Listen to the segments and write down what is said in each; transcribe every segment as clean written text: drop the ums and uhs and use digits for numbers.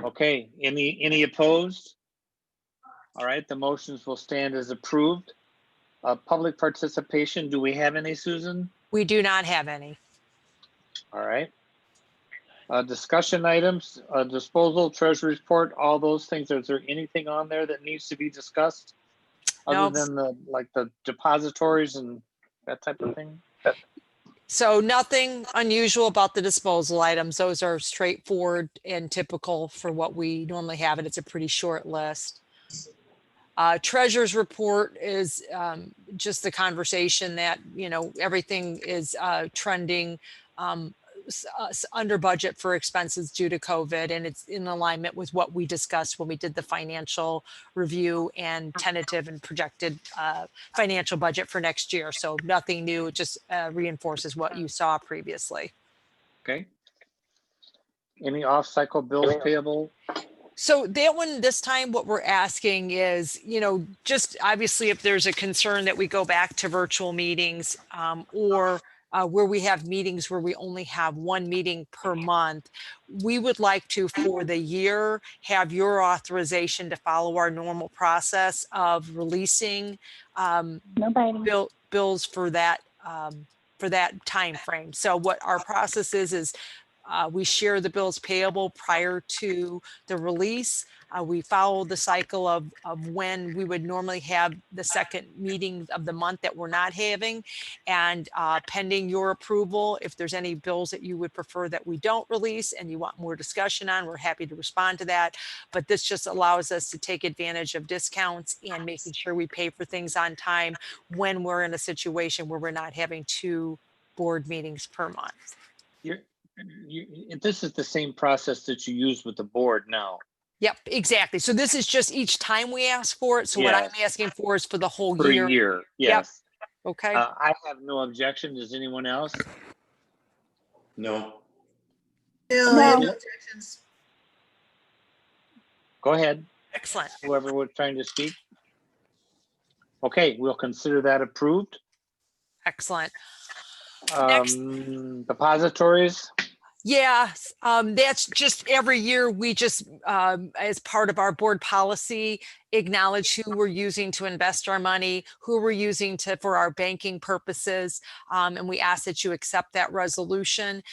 Okay, any opposed? All right, the motions will stand as approved. Public participation, do we have any, Susan? We do not have any. All right. Discussion items, disposal, treasury report, all those things. Is there anything on there that needs to be discussed? Other than the depositories and that type of thing? So nothing unusual about the disposal items. Those are straightforward and typical for what we normally have, and it's a pretty short list. Treasurer's report is just the conversation that, everything is trending under budget for expenses due to COVID, and it's in alignment with what we discussed when we did the financial review and tentative and projected financial budget for next year. So nothing new, it just reinforces what you saw previously. Okay. Any off-cycle bills payable? So that one, this time, what we're asking is, just obviously if there's a concern that we go back to virtual meetings or where we have meetings where we only have one meeting per month, we would like to, for the year, have your authorization to follow our normal process of releasing bills for that time frame. So what our process is we share the bills payable prior to the release. We follow the cycle of when we would normally have the second meeting of the month that we're not having. And pending your approval, if there's any bills that you would prefer that we don't release and you want more discussion on, we're happy to respond to that. But this just allows us to take advantage of discounts and making sure we pay for things on time when we're in a situation where we're not having 2 board meetings per month. This is the same process that you use with the board now. Yep, exactly. So this is just each time we ask for it. So what I'm asking for is for the whole year. For a year, yes. Yep. Okay. I have no objection. Does anyone else? No. Bill, I have no objections. Go ahead. Excellent. Whoever was trying to speak. Okay, we'll consider that approved. Excellent. Depositories. Yeah, that's just every year we just, as part of our board policy, acknowledge who we're using to invest our money, who we're using for our banking purposes, and we ask that you accept that resolution.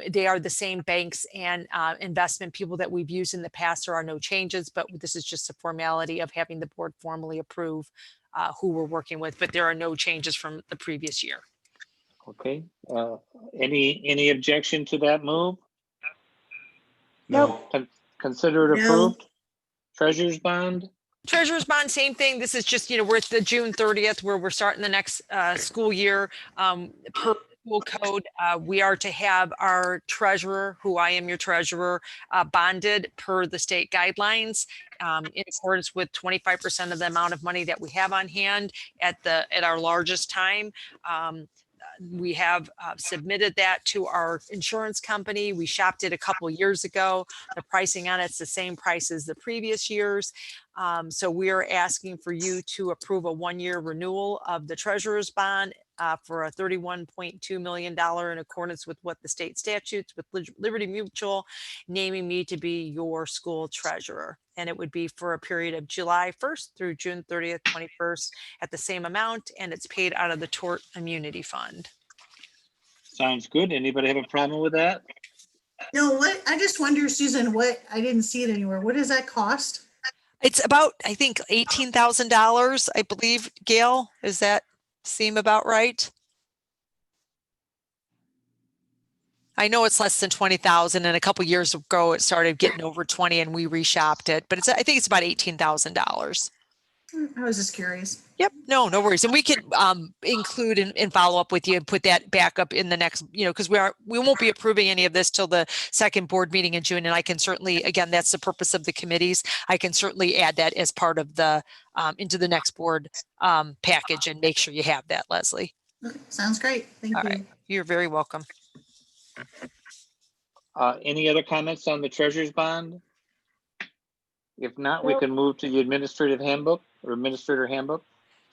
They are the same banks and investment people that we've used in the past. There are no changes, but this is just a formality of having the board formally approve who we're working with, but there are no changes from the previous year. Okay. Any objection to that move? No. Consider it approved. Treasurer's bond. Treasurer's bond, same thing. This is just, we're at the June 30th where we're starting the next school year. Per school code, we are to have our treasurer, who I am your treasurer, bonded per the state guidelines in accordance with 25% of the amount of money that we have on hand at our largest time. We have submitted that to our insurance company. We shopped it a couple years ago. The pricing on it's the same price as the previous years. So we are asking for you to approve a 1-year renewal of the treasurer's bond for a $31.2 million in accordance with what the state statutes with Liberty Mutual, naming me to be your school treasurer. And it would be for a period of July 1st through June 30th, 21st at the same amount, and it's paid out of the Tort Immunity Fund. Sounds good. Anybody have a problem with that? No, I just wonder, Susan, I didn't see it anywhere. What does that cost? It's about, I think, $18,000, I believe, Gail. Does that seem about right? I know it's less than 20,000, and a couple years ago it started getting over 20, and we reshopped it. But I think it's about $18,000. I was just curious. Yep, no worries, and we can include and follow up with you and put that back up in the next, because we won't be approving any of this till the second board meeting in June, and I can certainly, again, that's the purpose of the committees. I can certainly add that as part of the into the next board package and make sure you have that, Leslie. Okay, sounds great. Thank you. Right. You're very welcome. Any other comments on the treasurer's bond? If not, we can move to the administrative handbook or administrator handbook.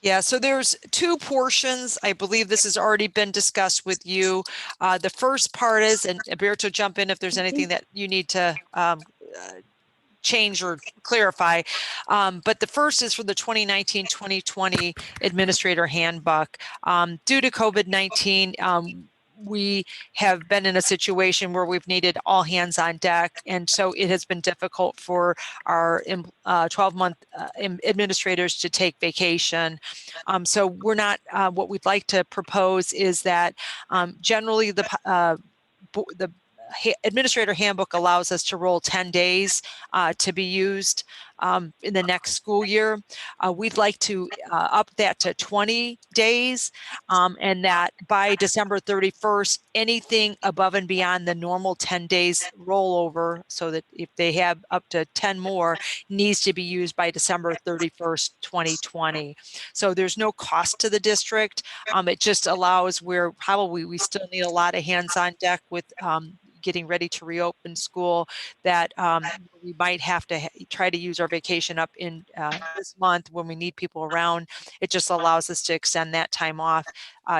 Yeah, so there's 2 portions. I believe this has already been discussed with you. The first part is, and Alberto, jump in if there's anything that you need to change or clarify. But the first is for the 2019-2020 Administrator Handbook. Due to COVID-19, we have been in a situation where we've needed all hands on deck. And so it has been difficult for our 12-month administrators to take vacation. So we're not, what we'd like to propose is that generally the Administrator Handbook allows us to roll 10 days to be used in the next school year. We'd like to up that to 20 days, and that by December 31st, anything above and beyond the normal 10 days rollover, so that if they have up to 10 more, needs to be used by December 31st, 2020. So there's no cost to the district. It just allows where probably we still need a lot of hands on deck with getting ready to reopen school, that we might have to try to use our vacation up in this month when we need people around. It just allows us to extend that time off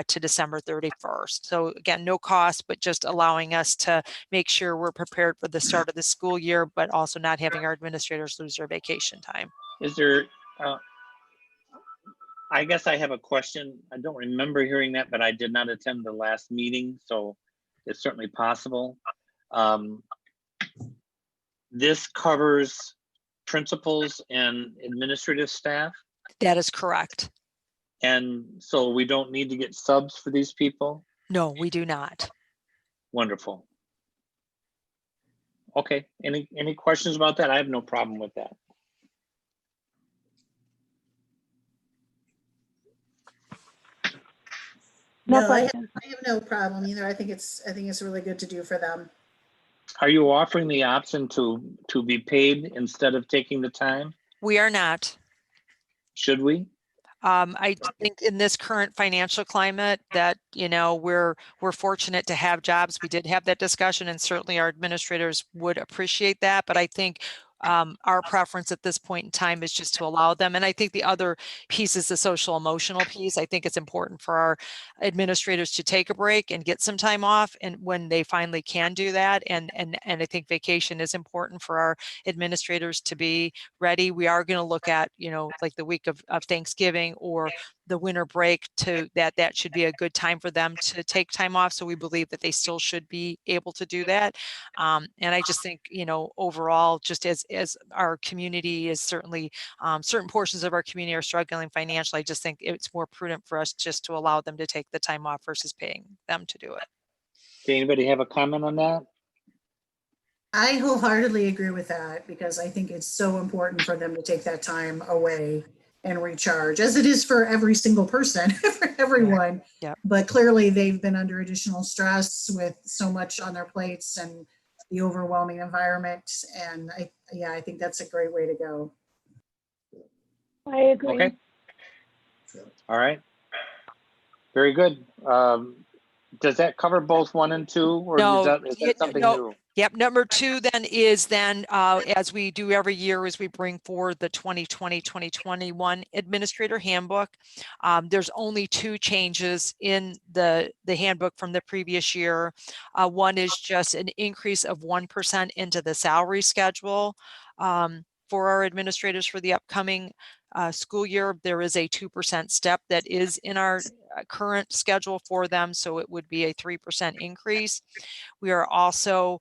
to December 31st. So again, no cost, but just allowing us to make sure we're prepared for the start of the school year, but also not having our administrators lose their vacation time. Is there, I guess I have a question. I don't remember hearing that, but I did not attend the last meeting, so it's certainly possible. This covers principals and administrative staff? That is correct. And so we don't need to get subs for these people? No, we do not. Wonderful. Okay, any questions about that? I have no problem with that. No, I have no problem either. I think it's really good to do for them. Are you offering the option to be paid instead of taking the time? We are not. Should we? I think in this current financial climate that, you know, we're fortunate to have jobs. We did have that discussion, and certainly our administrators would appreciate that. But I think our preference at this point in time is just to allow them. And I think the other piece is the social emotional piece. I think it's important for our administrators to take a break and get some time off, and when they finally can do that. And I think vacation is important for our administrators to be ready. We are going to look at, you know, like the week of Thanksgiving or the winter break, to that should be a good time for them to take time off. So we believe that they still should be able to do that. And I just think, you know, overall, just as our community is certainly, certain portions of our community are struggling financially, I just think it's more prudent for us just to allow them to take the time off versus paying them to do it. Okay, anybody have a comment on that? I wholeheartedly agree with that, because I think it's so important for them to take that time away and recharge, as it is for every single person, for everyone. Yeah. But clearly they've been under additional stress with so much on their plates and the overwhelming environment. And I think that's a great way to go. I agree. Okay. All right. Very good. Does that cover both 1 and 2, or No, is that something no. new? Yep. Number 2 then is as we do every year, as we bring forward the 2020-2021 Administrator Handbook. There's only 2 changes in the handbook from the previous year. One is just an increase of 1% into the salary schedule for our administrators for the upcoming school year. There is a 2% step that is in our current schedule for them, so it would be a 3% increase. We are also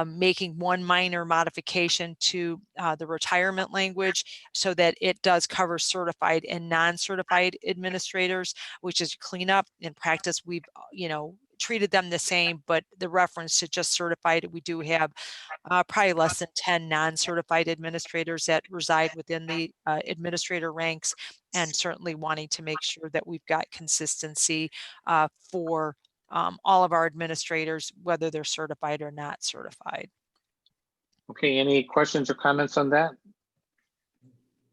making one minor modification to the retirement language so that it does cover certified and non-certified administrators, which is cleanup. In practice, we've, you know, treated them the same, but the reference to just certified, we do have probably less than 10 non-certified administrators that reside within the administrator ranks, and certainly wanting to make sure that we've got consistency for all of our administrators, whether they're certified or not certified. Okay, any questions or comments on that?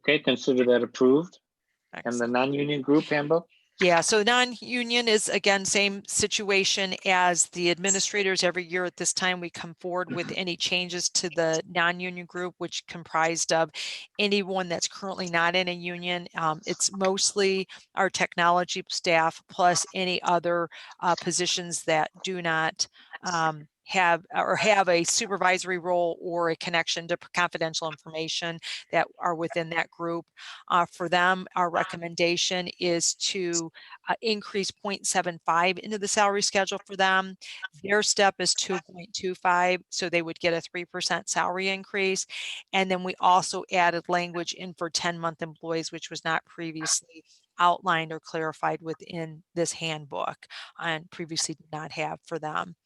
Okay, consider that approved. Excellent. And the non-union group handbook? Yeah, so non-union is, again, same situation as the administrators. Every year at this time, we come forward with any changes to the non-union group, which comprised of anyone that's currently not in a union. It's mostly our technology staff plus any other positions that do not have a supervisory role or a connection to confidential information that are within that group. For them, our recommendation is to increase 0.75 into the salary schedule for them. Their step is 2.25, so they would get a 3% salary increase. And then we also added language in for 10-month employees, which was not previously outlined or clarified within this handbook and previously did not have for them.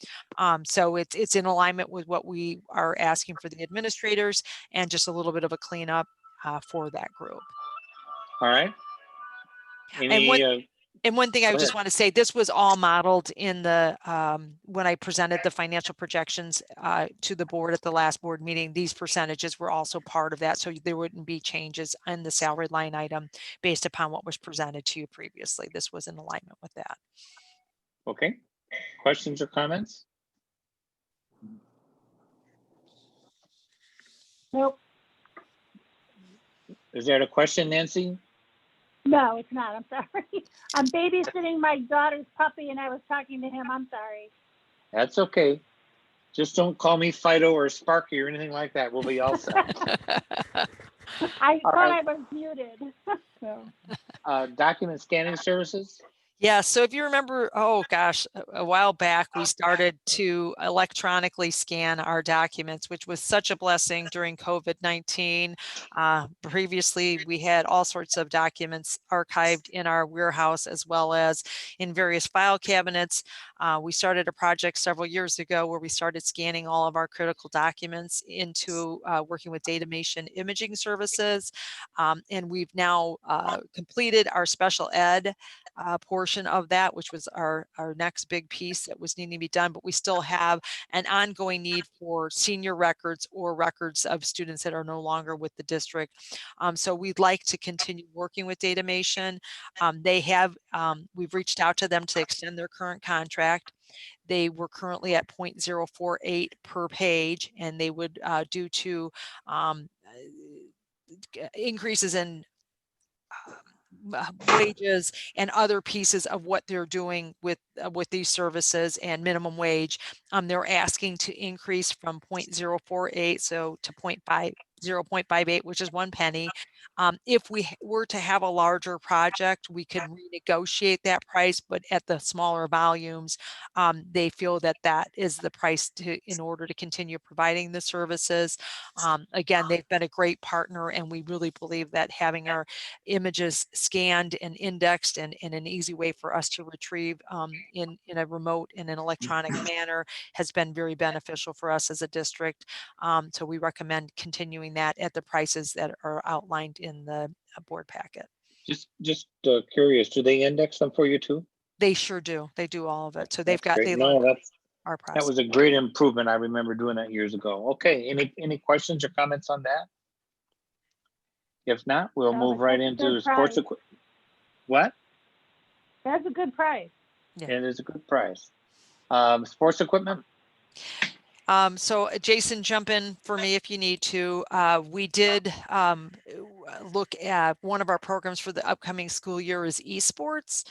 So it's in alignment with what we are asking for the administrators and just a little bit of a cleanup for that group. All right. And one thing I Go just ahead. want to say, this was all modeled in the when I presented the financial projections to the board at the last board meeting. These percentages were also part of that, so there wouldn't be changes in the salary line item based upon what was presented to you previously. This was in alignment with that. Okay. Questions or comments? Nope. Is there a question, Nancy? No, it's not. I'm sorry. I'm babysitting my daughter's puppy and I was talking to him. I'm sorry. That's okay. Just don't call me Fido or Sparky or anything like that. We'll be all set. I All thought right. I was muted. So. Document scanning services? Yeah, so if you remember, oh gosh, a while back, we started to electronically scan our documents, which was such a blessing during COVID-19. Previously, we had all sorts of documents archived in our warehouse as well as in various file cabinets. We started a project several years ago where we started scanning all of our critical documents into working with Datamation imaging services. And we've now completed our special ed portion of that, which was our next big piece that was needing to be done, but we still have an ongoing need for senior records or records of students that are no longer with the district. So we'd like to continue working with Datamation. We've reached out to them to extend their current contract. They were currently at 0.048 per page, and they would, due to increases in wages and other pieces of what they're doing with these services and minimum wage, they're asking to increase from 0.048 so to 0.58, which is 1 penny. If we were to have a larger project, we could renegotiate that price, but at the smaller volumes, they feel that that is the price in order to continue providing the services. Again, they've been a great partner, and we really believe that having our images scanned and indexed and an easy way for us to retrieve in a remote and an electronic manner has been very beneficial for us as a district. So we recommend continuing that at the prices that are outlined in the board packet. Just curious, do they index them for you too? They sure do. They do all of it. So they've That's got, great. they learned our That process. was a great improvement. I remember doing that years ago. Okay, any questions or comments on that? If not, we'll No, move but right that's a into good sports price. equipment. What? That's a good price. Yeah. It is a good price. Sports equipment? So Jason, jump in for me if you need to. We did look at one of our programs for the upcoming school year is esports,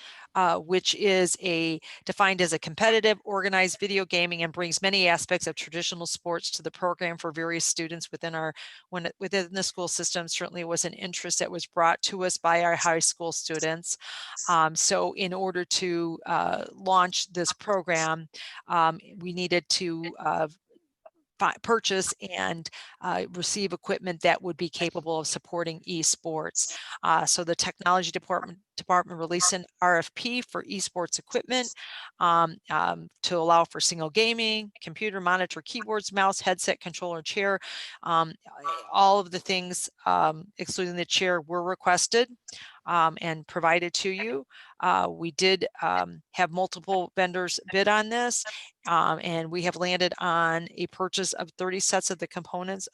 which is defined as a competitive, organized video gaming and brings many aspects of traditional sports to the program for various students within the school system. Certainly was an interest that was brought to us by our high school students. So in order to launch this program, we needed to purchase and receive equipment that would be capable of supporting esports. So the technology department released an RFP for esports equipment to allow for single gaming, computer, monitor, keyboards, mouse, headset, controller, chair. All of the things, excluding the chair, were requested and provided to you. We did have multiple vendors bid on this, and we have landed on a purchase of 30 sets of the components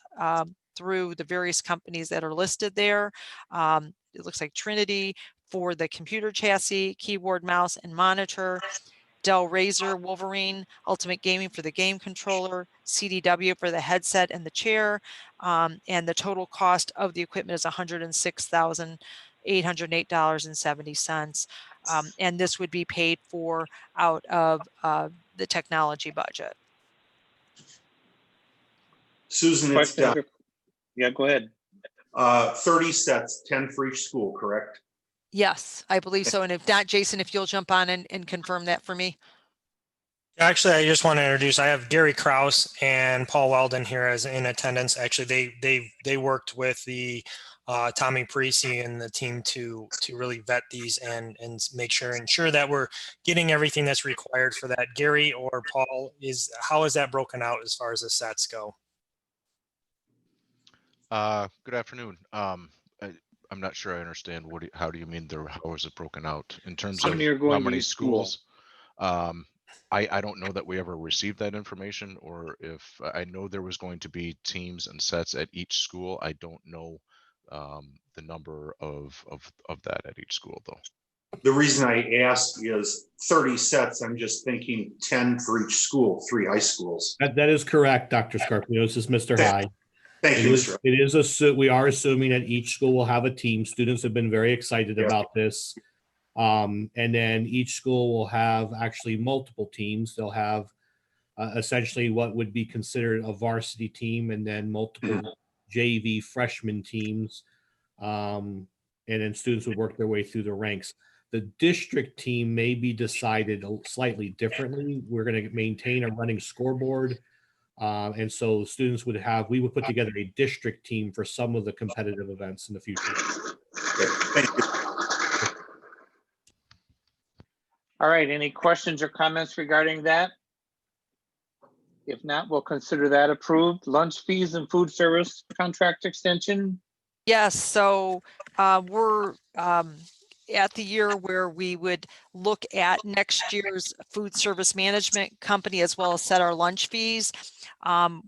through the various companies that are listed there. It looks like Trinity for the computer chassis, keyboard, mouse, and monitor. Dell Razor Wolverine Ultimate Gaming for the game controller, CDW for the headset and the chair, and the total cost of the equipment is $106,808.70. And this would be paid for out of the technology budget. Susan, it's Questions? Don. Yeah, go ahead. 30 sets, 10 for each school, correct? Yes, I believe so. And if not, Jason, if you'll jump on and confirm that for me. Actually, I just want to introduce, I have Gary Kraus and Paul Weldon here as in attendance. Actually, they worked with the Tommy Parisi and the team to really vet these and ensure that we're getting everything that's required for that. Gary or Paul, how is that broken out as far as the sets go? Good afternoon. I'm not sure I understand how do you mean how is it broken out in terms How of many are going how to many each school? schools? I don't know that we ever received that information, or if I know there was going to be teams and sets at each school. I don't know the number of that at each school though. The reason I ask is 30 sets. I'm just thinking 10 for each school, 3 high schools. That is correct, Dr. Scarpino. This is Mr. High. Thank you, Mr. We are assuming that each school will have a team. Students have been very excited about this. And then each school will have actually multiple teams. They'll have essentially what would be considered a varsity team and then multiple JV freshman teams. And then students would work their way through the ranks. The district team may be decided slightly differently. We're going to maintain a running scoreboard. And so students we would put together a district team for some of the competitive events in the future. Thank you. All right, any questions or comments regarding that? If not, we'll consider that approved. Lunch fees and food service contract extension. Yes, so we're at the year where we would look at next year's food service management company as well as set our lunch fees. I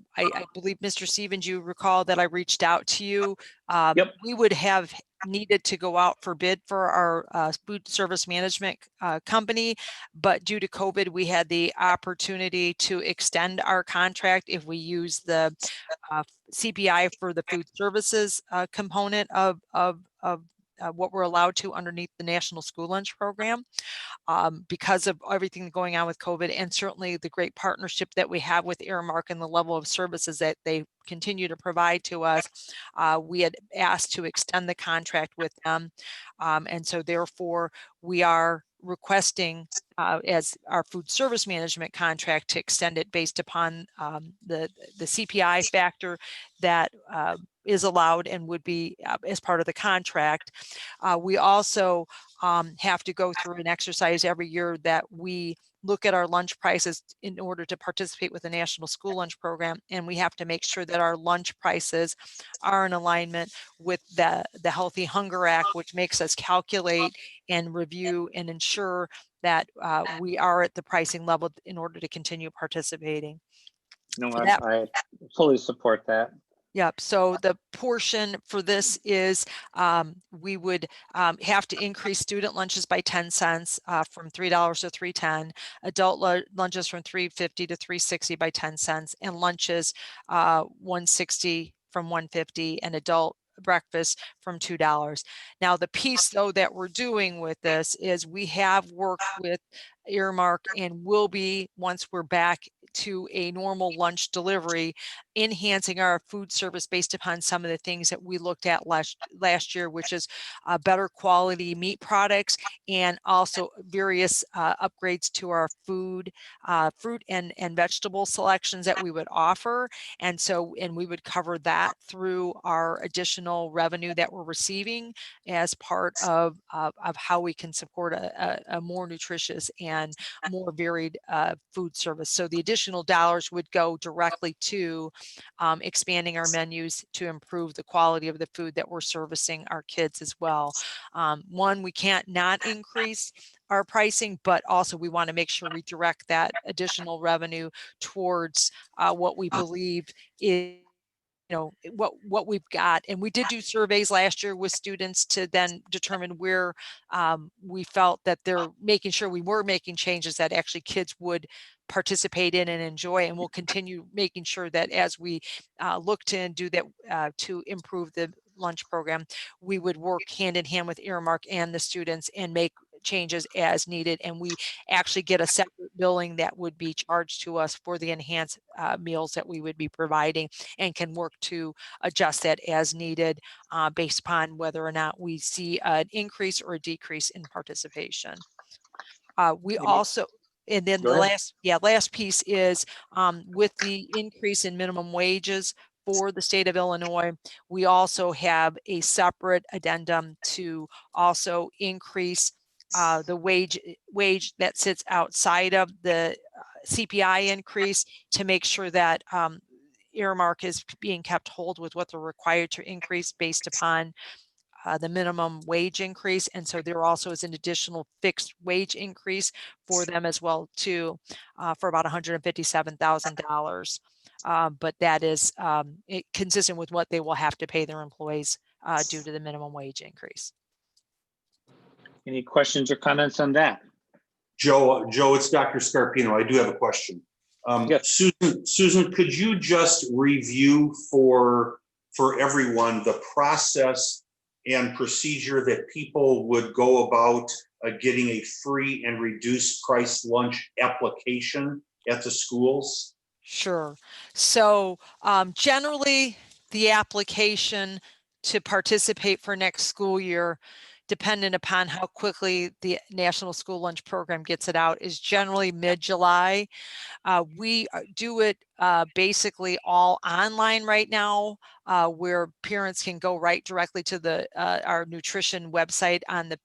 believe, Mr. Stevens, you recall that I reached out to you. Yep. We would have needed to go out for bid for our food service management company, but due to COVID, we had the opportunity to extend our contract if we use the CPI for the food services component of what we're allowed to underneath the National School Lunch Program. Because of everything going on with COVID and certainly the great partnership that we have with Aramark and the level of services that they continue to provide to us, we had asked to extend the contract with them. And so therefore we are requesting as our food service management contract to extend it based upon the CPI factor that is allowed and would be as part of the contract. We also have to go through an exercise every year that we look at our lunch prices in order to participate with the National School Lunch Program. And we have to make sure that our lunch prices are in alignment with the Healthy Hunger Act, which makes us calculate and review and ensure that we are at the pricing level in order to continue participating. No, I fully support that. Yep. So the portion for this is we would have to increase student lunches by 10 cents from $3 to $3.10, adult lunches from $3.50 to $3.60 by 10 cents, and lunches $1.60 from $1.50, and adult breakfast from $2. Now, the piece though that we're doing with this is we have worked with Earmark and will be, once we're back to a normal lunch delivery, enhancing our food service based upon some of the things that we looked at last year, which is better quality meat products and also various upgrades to our fruit and vegetable selections that we would offer. And we would cover that through our additional revenue that we're receiving as part of how we can support a more nutritious and more varied food service. So the additional dollars would go directly to expanding our menus to improve the quality of the food that we're servicing our kids as well. One, we can't not increase our pricing, but also we want to make sure we direct that additional revenue towards what we believe is what we've got. And we did do surveys last year with students to then determine where we felt that they're making sure we were making changes that actually kids would participate in and enjoy. And we'll continue making sure that as we look to and do that to improve the lunch program, we would work hand in hand with Earmark and the students and make changes as needed. And we actually get a separate billing that would be charged to us for the enhanced meals that we would be providing, and can work to adjust that as needed based upon whether or not we see an increase or a decrease in participation. We also, and then Go the ahead. last piece is with the increase in minimum wages for the state of Illinois, we also have a separate addendum to also increase the wage that sits outside of the CPI increase, to make sure that earmark is being kept hold with what they're required to increase based upon the minimum wage increase. And so there also is an additional fixed wage increase for them as well too, for about $157,000. But that is consistent with what they will have to pay their employees due to the minimum wage increase. Any questions or comments on that? Joe, it's Dr. Scarpino. I do have a question. Yes. Susan, could you just review for everyone the process and procedure that people would go about getting a free and reduced price lunch application at the schools? Sure. So generally, the application to participate for next school year, dependent upon how quickly the National School Lunch Program gets it out, is generally mid-July. We do it basically all online right now, where parents can go right directly to the our nutrition website on the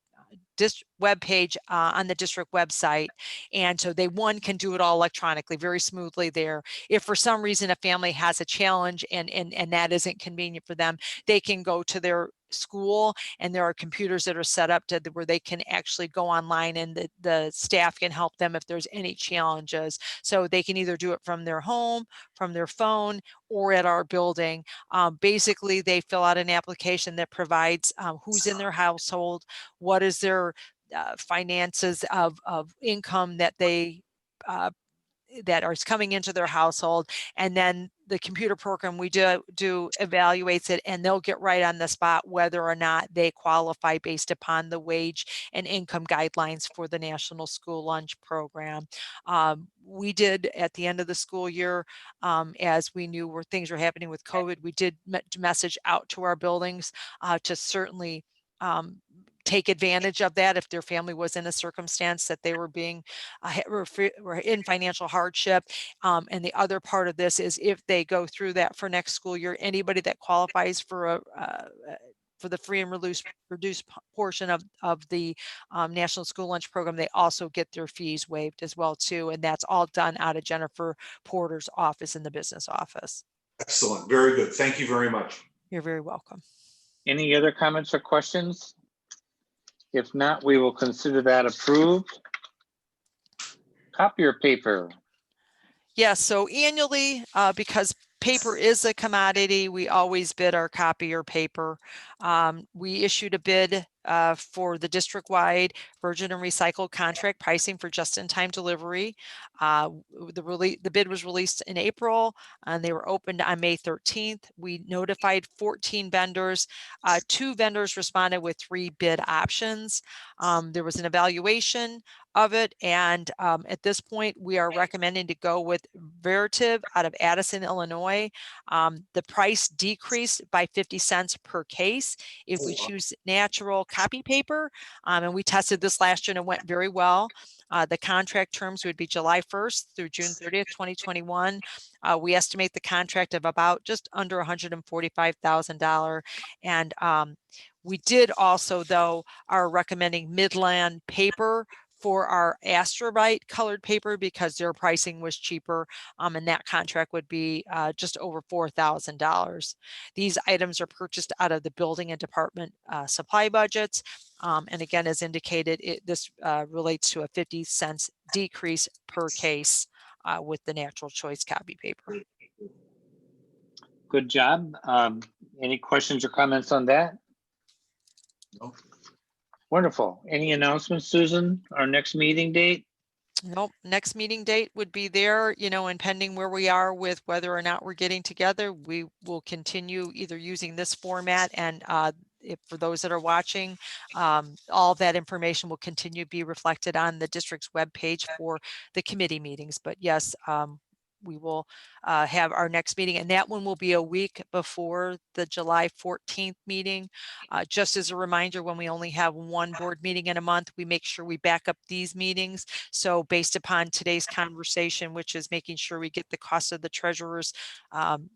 web page on the district website. And so they can do it all electronically, very smoothly there. If for some reason a family has a challenge and that isn't convenient for them, they can go to their school, and there are computers that are set up where they can actually go online, and the staff can help them if there's any challenges. So they can either do it from their home, from their phone, or at our building. Basically, they fill out an application that provides who's in their household, what is their finances of income that they that are coming into their household, and then the computer program we do evaluates it, and they'll get right on the spot whether or not they qualify based upon the wage and income guidelines for the National School Lunch Program. We did at the end of the school year, as we knew where things were happening with COVID, we did message out to our buildings to certainly take advantage of that if their family was in a circumstance that they were being were in financial hardship. And the other part of this is, if they go through that for next school year, anybody that qualifies for the free and reduced portion of the National School Lunch Program, they also get their fees waived as well too. And that's all done out of Jennifer Porter's office in the business office. Excellent. Very good. Thank you very much. You're very welcome. Any other comments or questions? If not, we will consider that approved. Copier paper. Yes, so annually, because paper is a commodity, we always bid our copier paper. We issued a bid for the district-wide virgin and recycled contract pricing for just-in-time delivery. The bid was released in April, and they were opened on May 13th. We notified 14 vendors. 2 vendors responded with 3 bid options. There was an evaluation of it, and at this point, we are recommending to go with Veritiv out of Addison, Illinois. The price decreased by 50 cents per case if we choose natural copy paper, and we tested this last year and it went very well. The contract terms would be July 1st through June 30th, 2021. We estimate the contract of about just under $145,000. And we did also, though, are recommending Midland paper for our Astrobite colored paper because their pricing was cheaper, and that contract would be just over $4,000. These items are purchased out of the building and department supply budgets. And again, as indicated, this relates to a 50 cents decrease per case with the natural choice copy paper. Good job. Any questions or comments on that? No. Wonderful. Any announcements, Susan? Our next meeting date? Nope. Next meeting date would be there, and pending where we are with whether or not we're getting together, we will continue either using this format and for those that are watching, all that information will continue to be reflected on the district's webpage for the committee meetings. But yes, we will have our next meeting, and that one will be a week before the July 14th meeting. Just as a reminder, when we only have one board meeting in a month, we make sure we back up these meetings. So based upon today's conversation, which is making sure we get the cost of the treasurers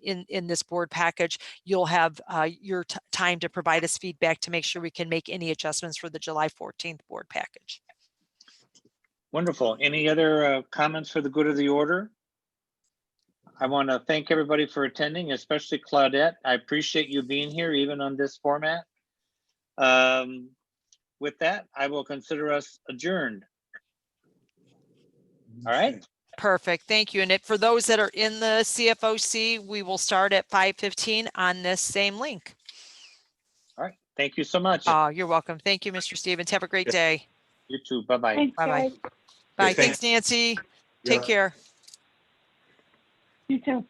in this board package, you'll have your time to provide us feedback to make sure we can make any adjustments for the July 14th board package. Wonderful. Any other comments for the good of the order? I want to thank everybody for attending, especially Claudette. I appreciate you being here, even on this format. With that, I will consider us adjourned. All right. Perfect. Thank you. And for those that are in the CFOC, we will start at 5:15 on this same link. All right. Thank you so much. You're welcome. Thank you, Mr. Stevens. Have a great day. You too. Bye-bye. Thanks, Bye-bye. guys. Bye. thanks. Thanks, Nancy. Take care. You too.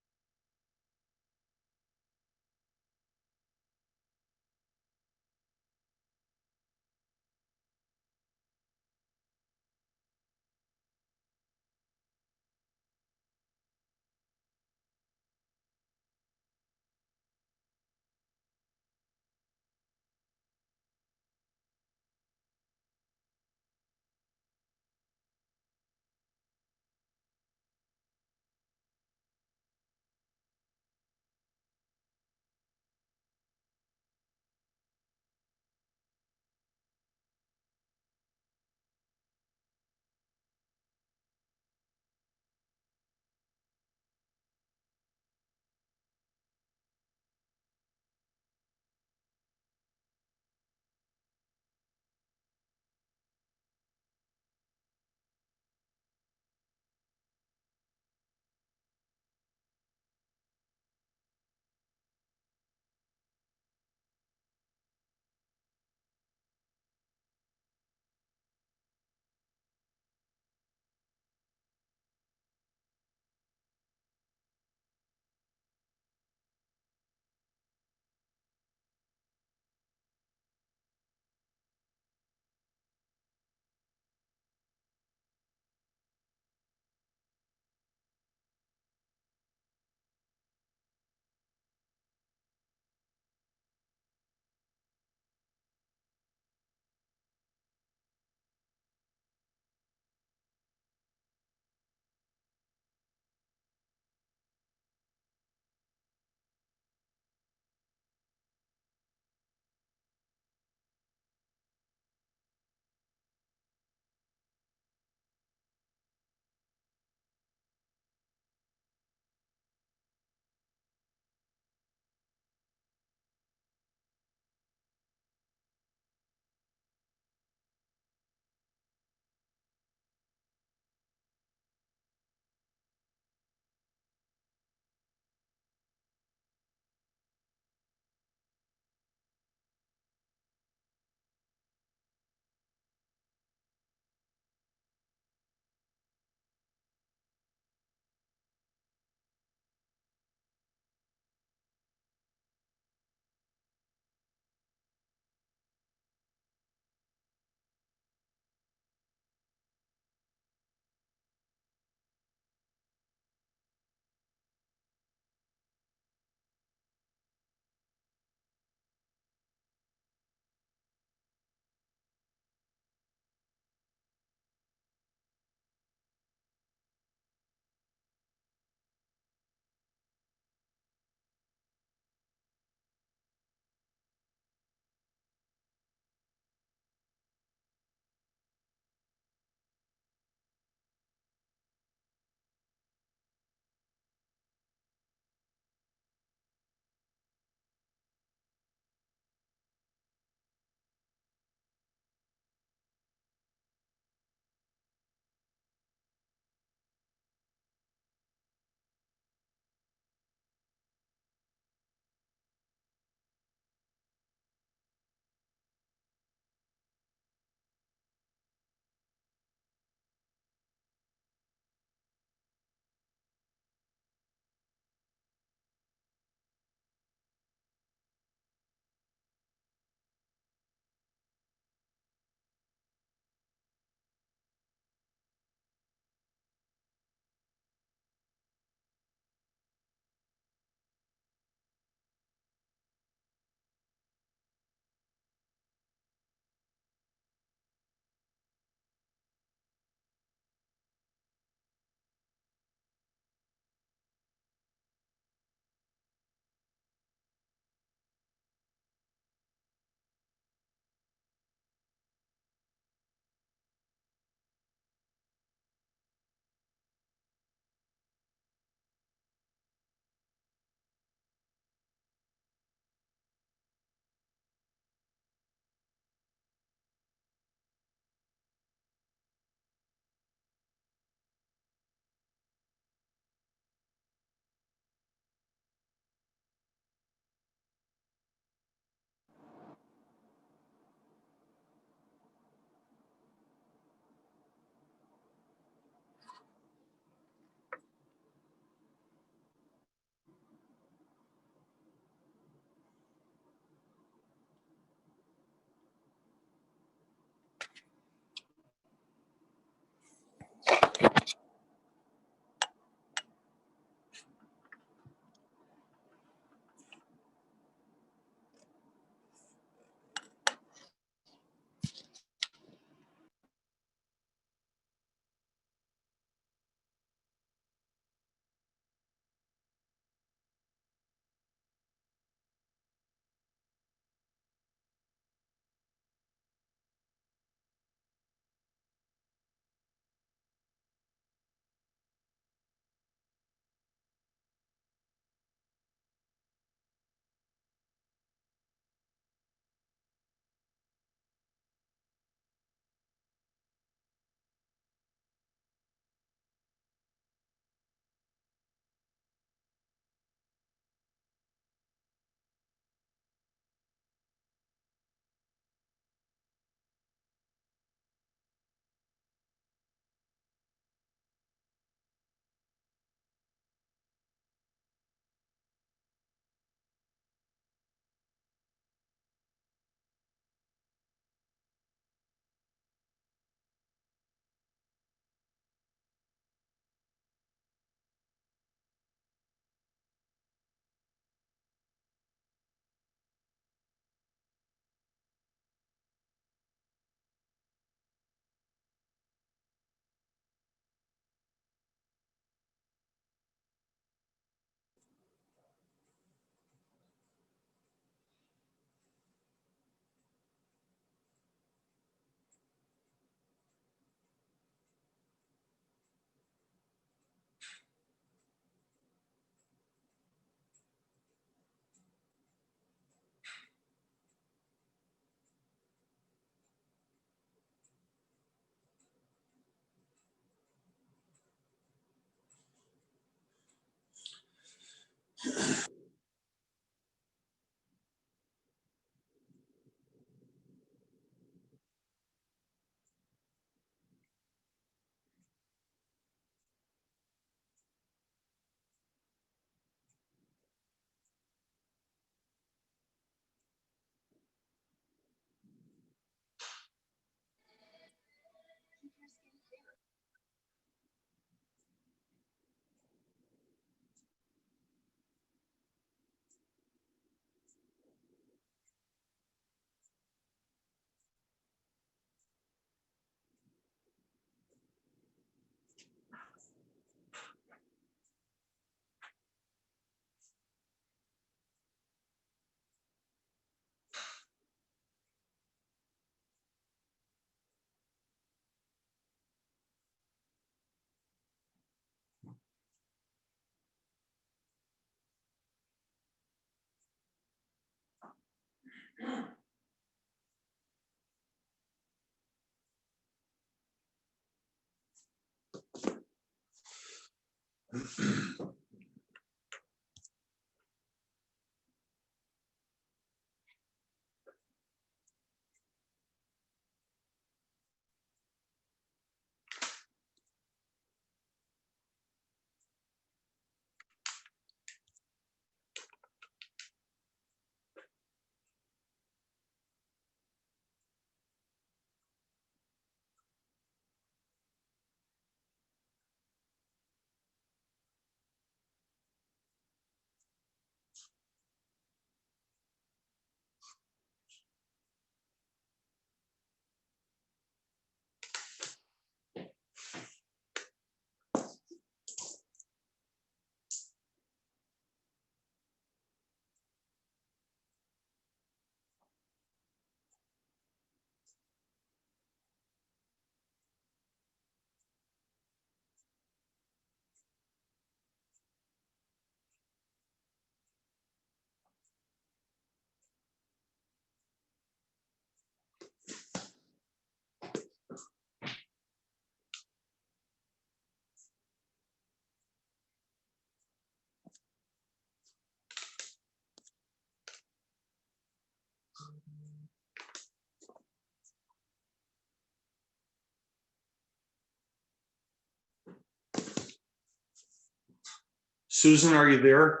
Susan, are you there?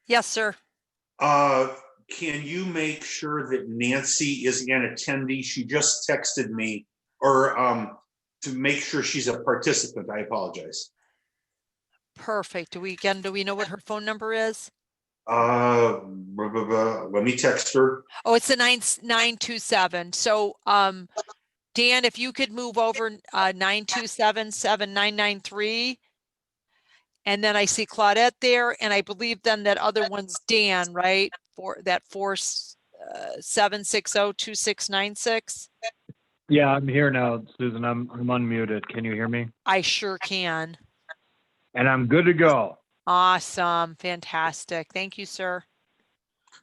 Yes, sir. Can you make sure that Nancy is an attendee? She just texted me, or to make sure she's a participant. I apologize. Perfect. Do we know what her phone number is? Let me text her. Oh, it's a 927. So, Dan, if you could move over 927-7993. And then I see Claudette there, and I believe then that other one's Dan, right? For that 760-2696. Yeah, I'm here now, Susan. I'm unmuted. Can you hear me? I sure can. And I'm good to go. Awesome. Fantastic. Thank you, sir.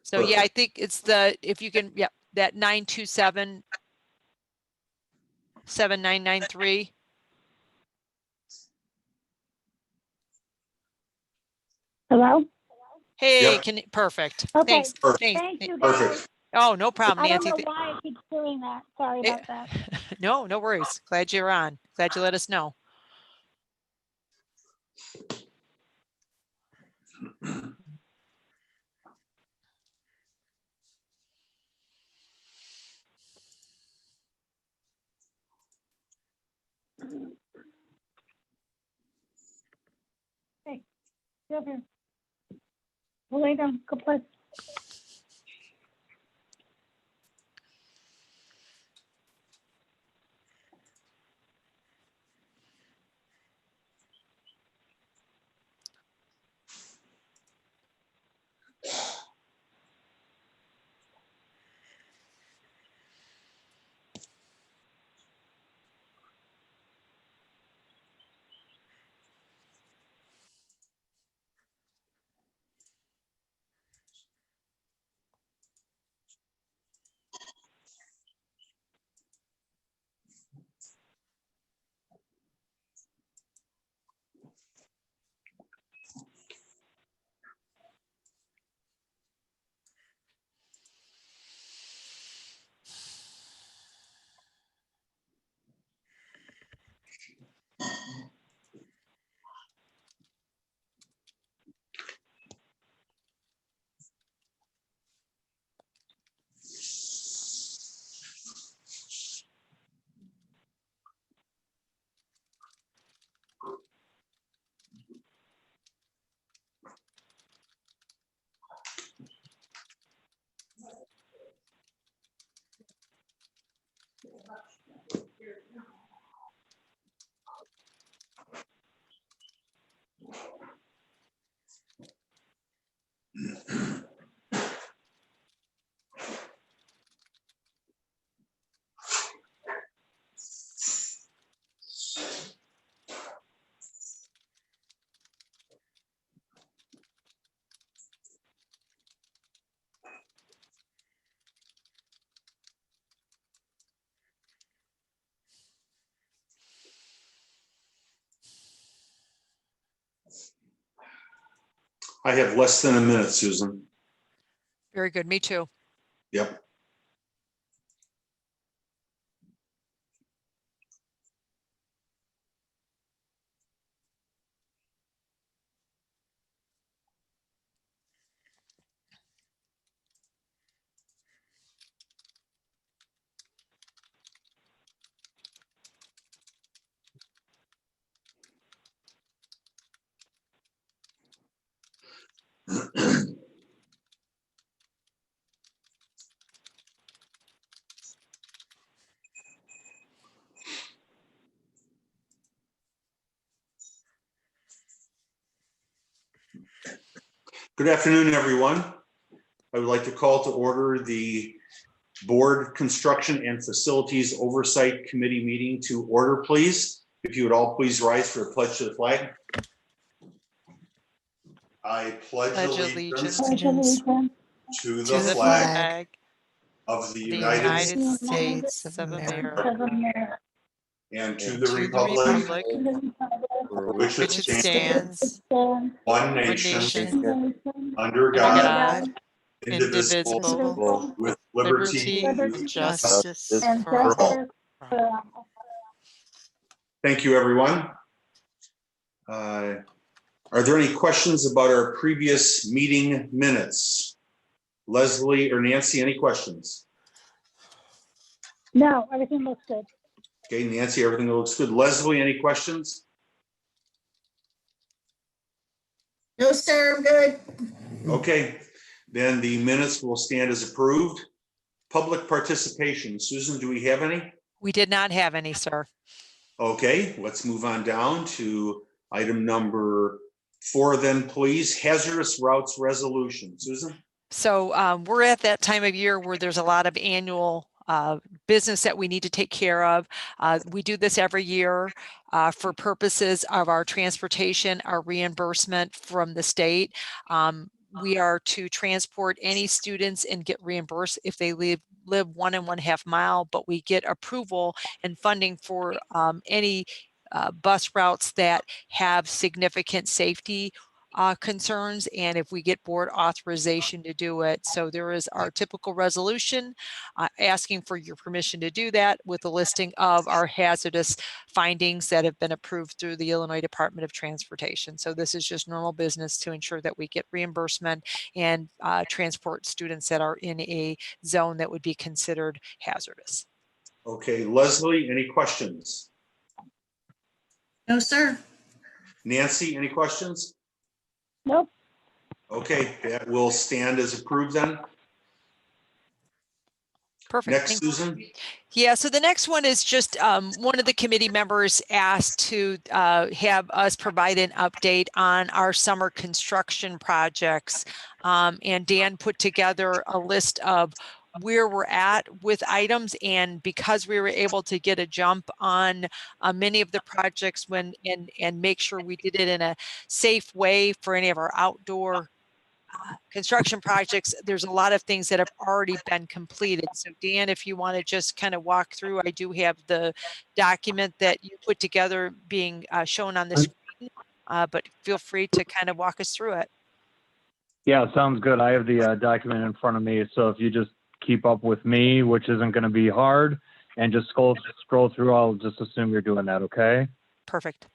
So Perfect. yeah, I think it's if you can, yeah, that 927-7993. Hello? Hey, Yep. perfect. Okay. Thanks. Perfect. Thanks. Thank you, guys. Perfect. Oh, no problem, I don't Nancy. know why it keeps doing that. Sorry about that. No worries. Glad you're on. Glad you let us know. Get over here. Go lay down. Go play. I have less than a minute, Susan. Very good. Me too. Yep. Good afternoon, everyone. I would like to call to order the Board Construction and Facilities Oversight Committee meeting to order, please. If you would all please rise for a pledge to the flag. I pledge allegiance to the flag of the United States States of America and to the to the republic republic for which it which it stands, one nation, under God, indivisible, indivisible, with liberty, liberty and justice and for all. Thank you, everyone. Are there any questions about our previous meeting minutes? Leslie or Nancy, any questions? No, everything looks good. Okay, Nancy, everything looks good. Leslie, any questions? No, sir, I'm good. Okay, then the minutes will stand as approved. Public participation. Susan, do we have any? We did not have any, sir. Okay, let's move on down to item number 4 then, please. Hazardous routes resolution. Susan? So we're at that time of year where there's a lot of annual business that we need to take care of. We do this every year for purposes of our transportation, our reimbursement from the state. We are to transport any students and get reimbursed if they live 1.5 miles, but we get approval and funding for any bus routes that have significant safety concerns, and if we get board authorization to do it. So there is our typical resolution asking for your permission to do that with a listing of our hazardous findings that have been approved through the Illinois Department of Transportation. So this is just normal business to ensure that we get reimbursement and transport students that are in a zone that would be considered hazardous. Okay, Leslie, any questions? No, sir. Nancy, any questions? Nope. Okay, that will stand as approved then. Perfect. Next, Susan. Yeah, so the next one is just one of the committee members asked to have us provide an update on our summer construction projects. And Dan put together a list of where we're at with items, and because we were able to get a jump on many of the projects and make sure we did it in a safe way for any of our outdoor construction projects, there's a lot of things that have already been completed. So Dan, if you want to just kind of walk through, I do have the document that you put together being shown on the screen, but feel free to kind of walk us through it. Yeah, sounds good. I have the document in front of me. So if you just keep up with me, which isn't going to be hard, and just scroll through, I'll just assume you're doing that, okay? Perfect.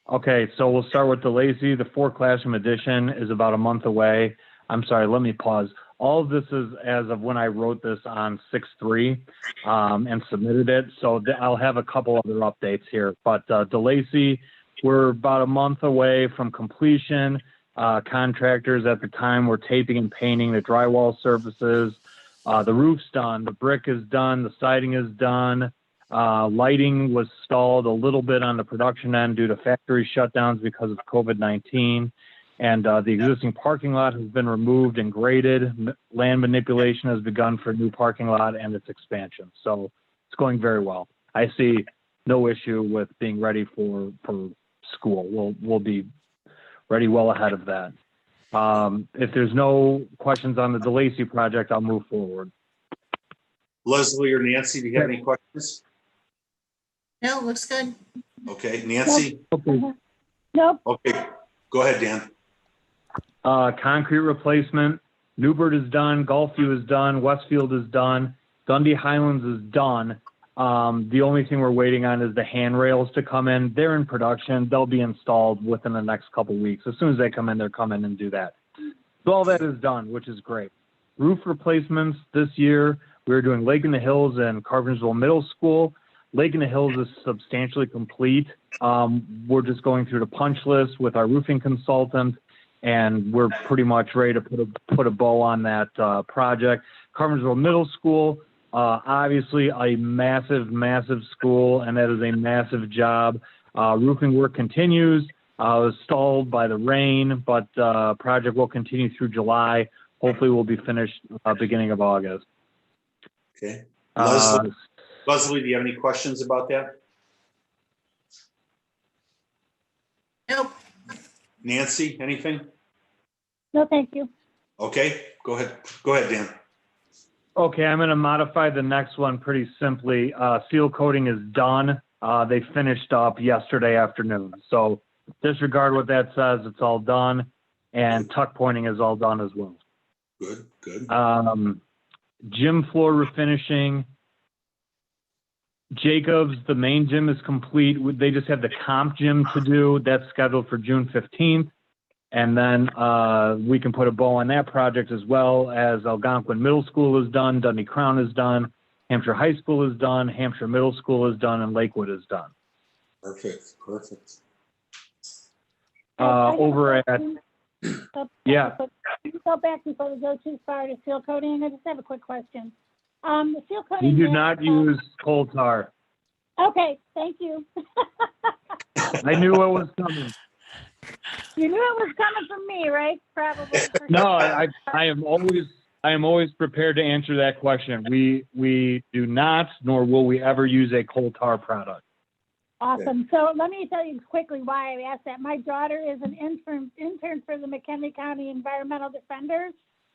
Okay, so we'll start with the Lacey. The 4 classroom edition is about a month away. I'm sorry, let me pause. All of this is as of when I wrote this on 6/3 and submitted it. So I'll have a couple other updates here. But DeLacy, we're about a month away from completion. Contractors at the time were taping and painting the drywall surfaces. The roof's done, the brick is done, the siding is done. Lighting was stalled a little bit on the production end due to factory shutdowns because of COVID-19. And the existing parking lot has been removed and graded. Land manipulation has begun for new parking lot and its expansion. So it's going very well. I see no issue with being ready for school. We'll be ready well ahead of that. If there's no questions on the DeLacy project, I'll move forward. Leslie or Nancy, do you have any questions? No, looks good. Okay, Nancy? Okay. Nope. Okay, go ahead, Dan. concrete replacement. Newbert is done. Gulfview is done. Westfield is done. Dundee Highlands is done. The only thing we're waiting on is the handrails to come in. They're in production. They'll be installed within the next couple weeks. As soon as they come in, they're coming and do that. So all that is done, which is great. Roof replacements this year, we're doing Lake in the Hills and Carpentersville Middle School. Lake in the Hills is substantially complete. We're just going through the punch list with our roofing consultant, and we're pretty much ready to put a bow on that project. Carpentersville Middle School, obviously a massive, massive school, and that is a massive job. Roofing work continues. It was stalled by the rain, but project will continue through July. Hopefully we'll be finished beginning of August. Okay. Leslie, do you have any questions about that? Nope. Nancy, anything? No, thank you. Okay, go ahead. Go ahead, Dan. Okay, I'm going to modify the next one pretty simply. Seal coating is done. They finished up yesterday afternoon. So disregard what that says. It's all done. And tuck pointing is all done as well. Good, good. Gym floor refinishing. Jacobs, the main gym is complete. They just have the comp gym to do. That's scheduled for June 15th. And then we can put a bow on that project, as well as Algonquin Middle School is done, Dundee Crown is done, Hampshire High School is done, Hampshire Middle School is done, and Lakewood is done. Perfect, perfect. Over at, yeah. Go back before we go too far to seal coating. I just have a quick question. The seal coating. We do not use coal tar. Okay, thank you. I knew it was coming. You knew it was coming from me, right? Probably. No, I am always prepared to answer that question. We do not, nor will we ever use a coal tar product. Awesome. So let me tell you quickly why I asked that. My daughter is an intern for the McHenry County Environmental Defenders,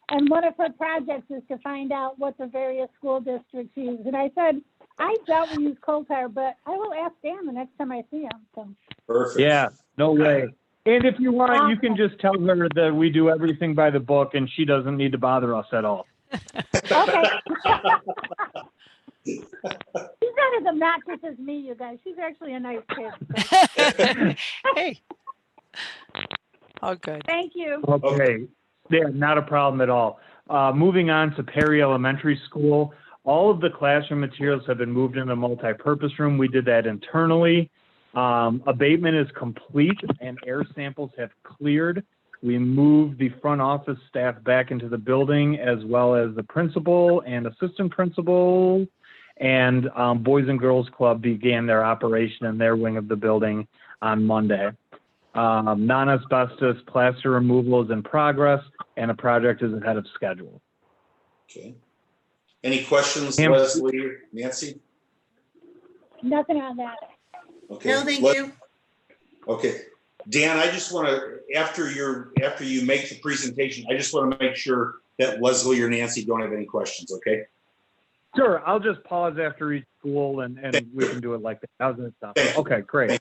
and one of her projects is to find out what the various school districts use. And I said, I doubt we use coal tar, but I will ask Dan the next time I see him. So. Perfect. Yeah, no way. And if you want, you can just tell her that we do everything by the book, and she doesn't need to bother us at all. Okay. She's not as obnoxious as me, you guys. She's actually a nice kid. So. Hey. Oh, good. Thank you. Okay. Yeah, not a problem at all. Moving on to Perry Elementary School, all of the classroom materials have been moved into the multi-purpose room. We did that internally. Abatement is complete and air samples have cleared. We moved the front office staff back into the building, as well as the principal and assistant principal, and Boys and Girls Club began their operation in their wing of the building on Monday. Non-asbestos plaster removal is in progress, and the project is ahead of schedule. Okay. Any questions, Leslie, Nancy? Nothing on that. Okay. No, thank you. Okay. Dan, I just want to, after you make the presentation, I just want to make sure that Leslie or Nancy don't have any questions, okay? Sure, I'll just pause after each school and we can do it like that. How's that sound? Okay, great.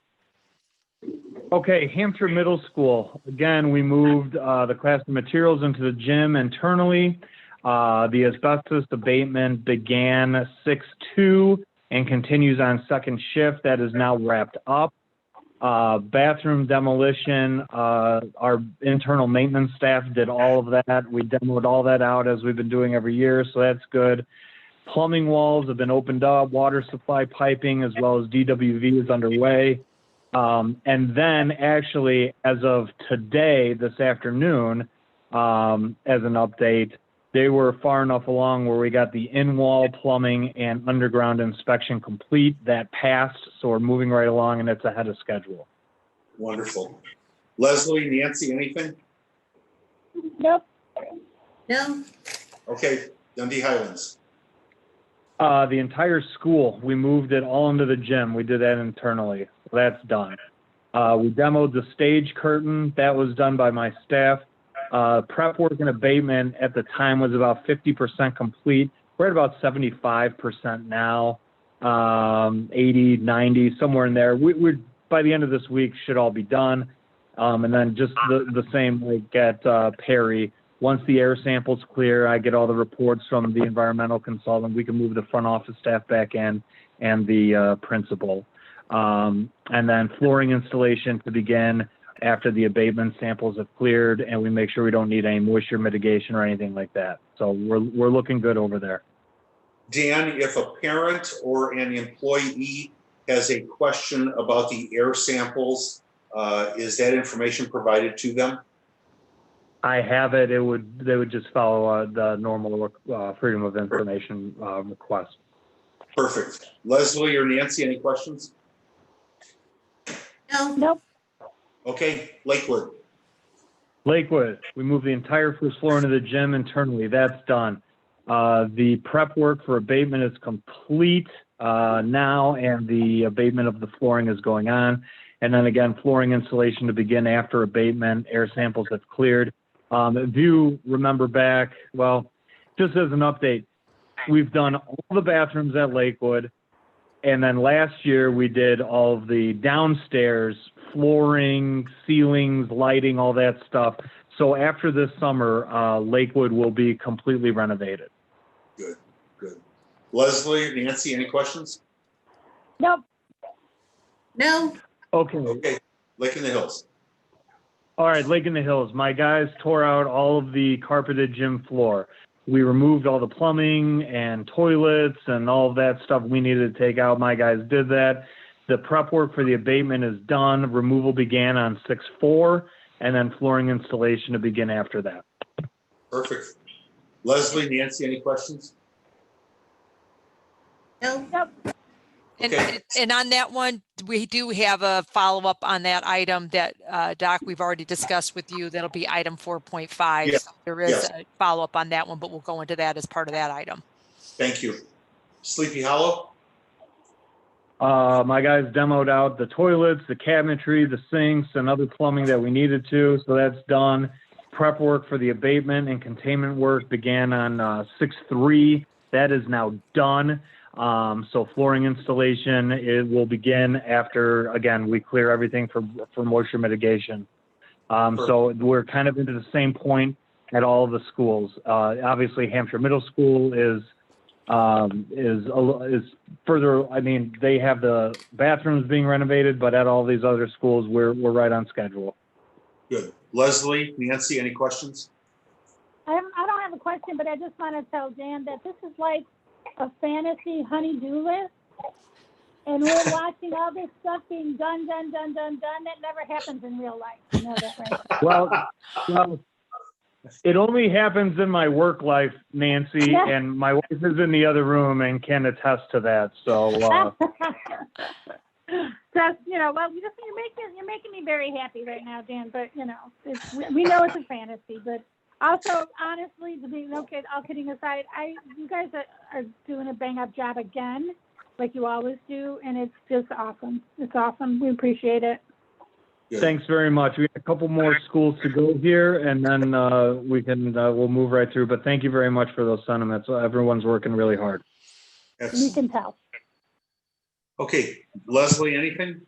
Okay, Hampshire Middle School. Again, we moved the classroom materials into the gym internally. The asbestos abatement began 6/2 and continues on second shift. That is now wrapped up. Bathroom demolition, our internal maintenance staff did all of that. We demoed all that out as we've been doing every year, so that's good. Plumbing walls have been opened up, water supply piping, as well as DWV is underway. And then actually, as of today, this afternoon, as an update, they were far enough along where we got the in-wall plumbing and underground inspection complete. That passed, so we're moving right along, and it's ahead of schedule. Wonderful. Leslie, Nancy, anything? Nope. No. Okay, Dundee Highlands. The entire school, we moved it all into the gym. We did that internally. So that's done. We demoed the stage curtain. That was done by my staff. Prep work and abatement at the time was about 50% complete. We're at about 75% now, 80, 90, somewhere in there. We're by the end of this week should all be done. And then just the same like at Perry. Once the air samples clear, I get all the reports from the environmental consultant. We can move the front office staff back in and the principal. And then flooring installation to begin after the abatement samples have cleared, and we make sure we don't need any moisture mitigation or anything like that. So we're looking good over there. Dan, if a parent or an employee has a question about the air samples, is that information provided to them? I have it. They would just follow the normal Freedom of Information request. Perfect. Leslie or Nancy, any questions? No, Nope. Okay, Lakewood. Lakewood, we moved the entire first floor into the gym internally. That's done. The prep work for abatement is complete now, and the abatement of the flooring is going on. And then again, flooring installation to begin after abatement. Air samples have cleared. If you remember back, well, just as an update, we've done all the bathrooms at Lakewood. And then last year we did all of the downstairs flooring, ceilings, lighting, all that stuff. So after this summer, Lakewood will be completely renovated. Good, good. Leslie, Nancy, any questions? Nope. no, Okay. Okay, Lake in the Hills. All right, Lake in the Hills. My guys tore out all of the carpeted gym floor. We removed all the plumbing and toilets and all of that stuff we needed to take out. My guys did that. The prep work for the abatement is done. Removal began on 6/4, and then flooring installation to begin after that. Perfect. Leslie, Nancy, any questions? no. Nope. Okay. And on that one, we do have a follow-up on that item that, Doc, we've already discussed with you. That'll be item 4.5. Yes, There is yes. a follow-up on that one, but we'll go into that as part of that item. Thank you. Sleepy Hollow? My guys demoed out the toilets, the cabinetry, the sinks, and other plumbing that we needed to, so that's done. Prep work for the abatement and containment work began on 6/3. That is now done. So flooring installation, it will begin after, again, we clear everything for moisture mitigation. So we're kind of into the same point at all of the schools. Obviously, Hampshire Middle School is further. I mean, they have the bathrooms being renovated, but at all these other schools, we're right on schedule. Good. Leslie, Nancy, any questions? I don't have a question, but I just want to tell Dan that this is like a fantasy honey-do list. And we're watching all this stuff being done. That never happens in real life. You know that, right? Well, it only happens in my work life, Nancy, Yeah. and my wife is in the other room and can attest to that. So, Just, well, you're making me very happy right now, Dan. But we know it's a fantasy. But also, honestly, to be all kidding aside, you guys are doing a bang up job again, like you always do, and it's just awesome. It's awesome. We appreciate it. Good. thanks very much. We have a couple more schools to go here, and then we'll move right through. But thank you very much for those sentiments. Everyone's working really hard. We Excellent. can tell. Okay, Leslie, anything?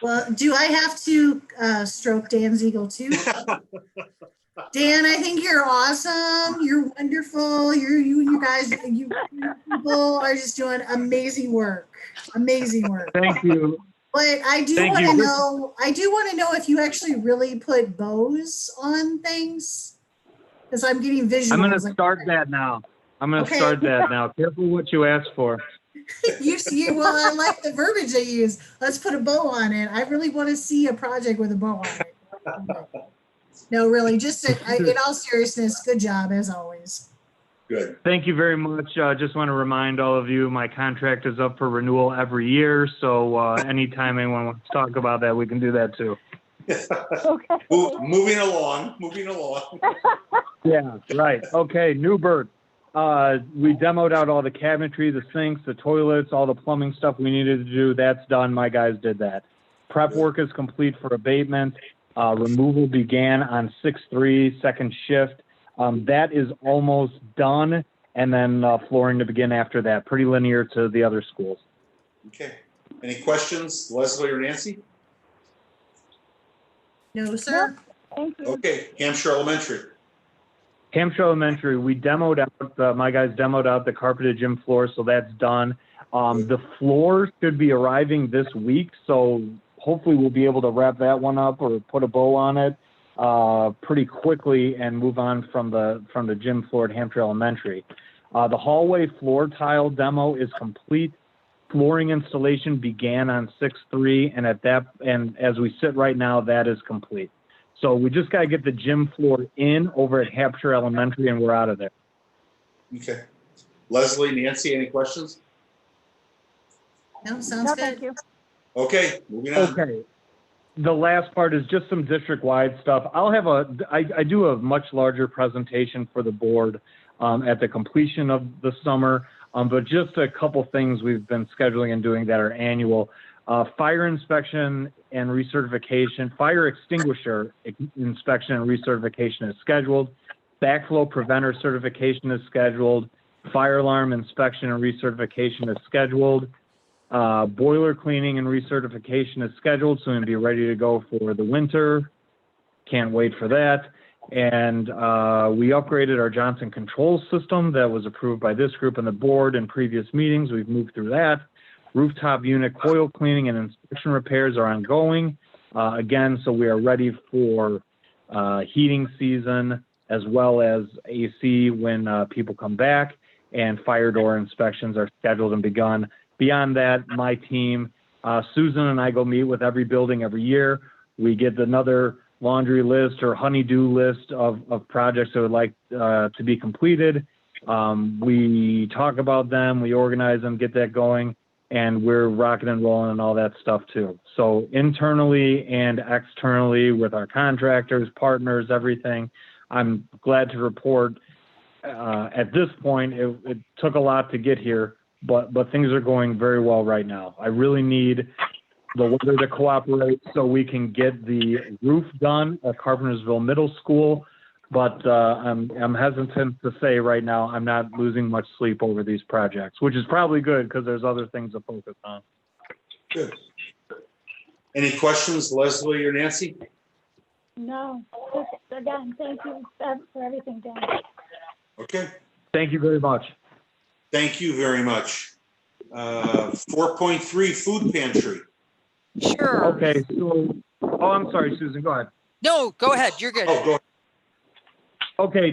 Well, do I have to stroke Dan's eagle too? Dan, I think you're awesome. You're wonderful. You guys, you people are just doing amazing work. Amazing work. Thank you. But I do Thank want you. to know. I do want to know if you actually really put bows on things, because I'm getting visuals. I'm going to like- start that now. Okay. Careful what you ask for. You see, well, I like the verbiage they use. Let's put a bow on it. I really want to see a project with a bow on it. No, really, just in all seriousness, good job as always. Good. Thank you very much. Just want to remind all of you, my contract is up for renewal every year. So anytime anyone wants to talk about that, we can do that too. Okay. Moving along. Yeah, right. Okay, Newburgh. We demoed out all the cabinetry, the sinks, the toilets, all the plumbing stuff we needed to do. That's done. My guys did that. Prep work is complete for abatement. Removal began on 6/3, second shift. That is almost done. And then flooring to begin after that. Pretty linear to the other schools. Okay. Any questions, Leslie or Nancy? No, sir. Thank you. Okay, Hampshire Elementary. Hampshire Elementary, we demoed out, my guys demoed out the carpeted gym floor, so that's done. The floor should be arriving this week, so hopefully we'll be able to wrap that one up or put a bow on it pretty quickly and move on from the gym floor at Hampshire Elementary. The hallway floor tile demo is complete. Flooring installation began on 6/3, and as we sit right now, that is complete. So we just got to get the gym floor in over at Hampshire Elementary, and we're out of there. Okay. Leslie, Nancy, any questions? No, sounds No, good. thank you. Okay, moving on. Okay. The last part is just some district-wide stuff. I do a much larger presentation for the board at the completion of the summer, but just a couple things we've been scheduling and doing that are annual. Fire inspection and recertification, fire extinguisher inspection and recertification is scheduled. Backflow preventer certification is scheduled. Fire alarm inspection and recertification is scheduled. Boiler cleaning and recertification is scheduled, so we'll be ready to go for the winter. Can't wait for that. And we upgraded our Johnson control system that was approved by this group and the board in previous meetings. We've moved through that. Rooftop unit coil cleaning and inspection repairs are ongoing. Again, so we are ready for heating season as well as AC when people come back, and fire door inspections are scheduled and begun. Beyond that, my team, Susan and I go meet with every building every year. We get another laundry list or honeydew list of projects that would like to be completed. We talk about them, we organize them, get that going, and we're rocking and rolling and all that stuff too. So internally and externally with our contractors, partners, everything, I'm glad to report at this point, it took a lot to get here, but things are going very well right now. I really need the weather to cooperate so we can get the roof done at Carpentersville Middle School. But I'm hesitant to say right now I'm not losing much sleep over these projects, which is probably good because there's other things to focus on. Good. Any questions, Leslie or Nancy? No, just again, thank you for everything, Dan. Okay. Thank you very much. Thank you very much. 4.3 food pantry. Sure. Okay, so, I'm sorry, Susan, go ahead. No, go ahead. You're good. Oh, go ahead. Okay,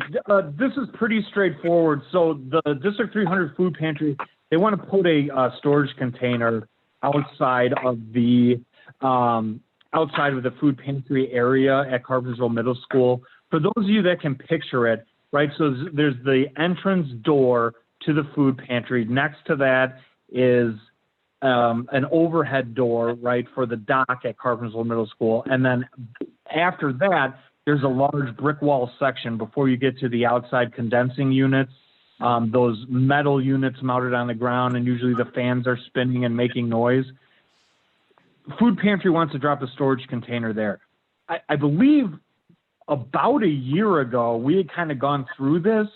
this is pretty straightforward. So the District 300 food pantry, they want to put a storage container outside of the food pantry area at Carpentersville Middle School. For those of you that can picture it, right? So there's the entrance door to the food pantry. Next to that is an overhead door, right, for the dock at Carpentersville Middle School. And then after that, there's a large brick wall section before you get to the outside condensing units, those metal units mounted on the ground, and usually the fans are spinning and making noise. Food pantry wants to drop a storage container there. I believe about a year ago, we had kind of gone through this,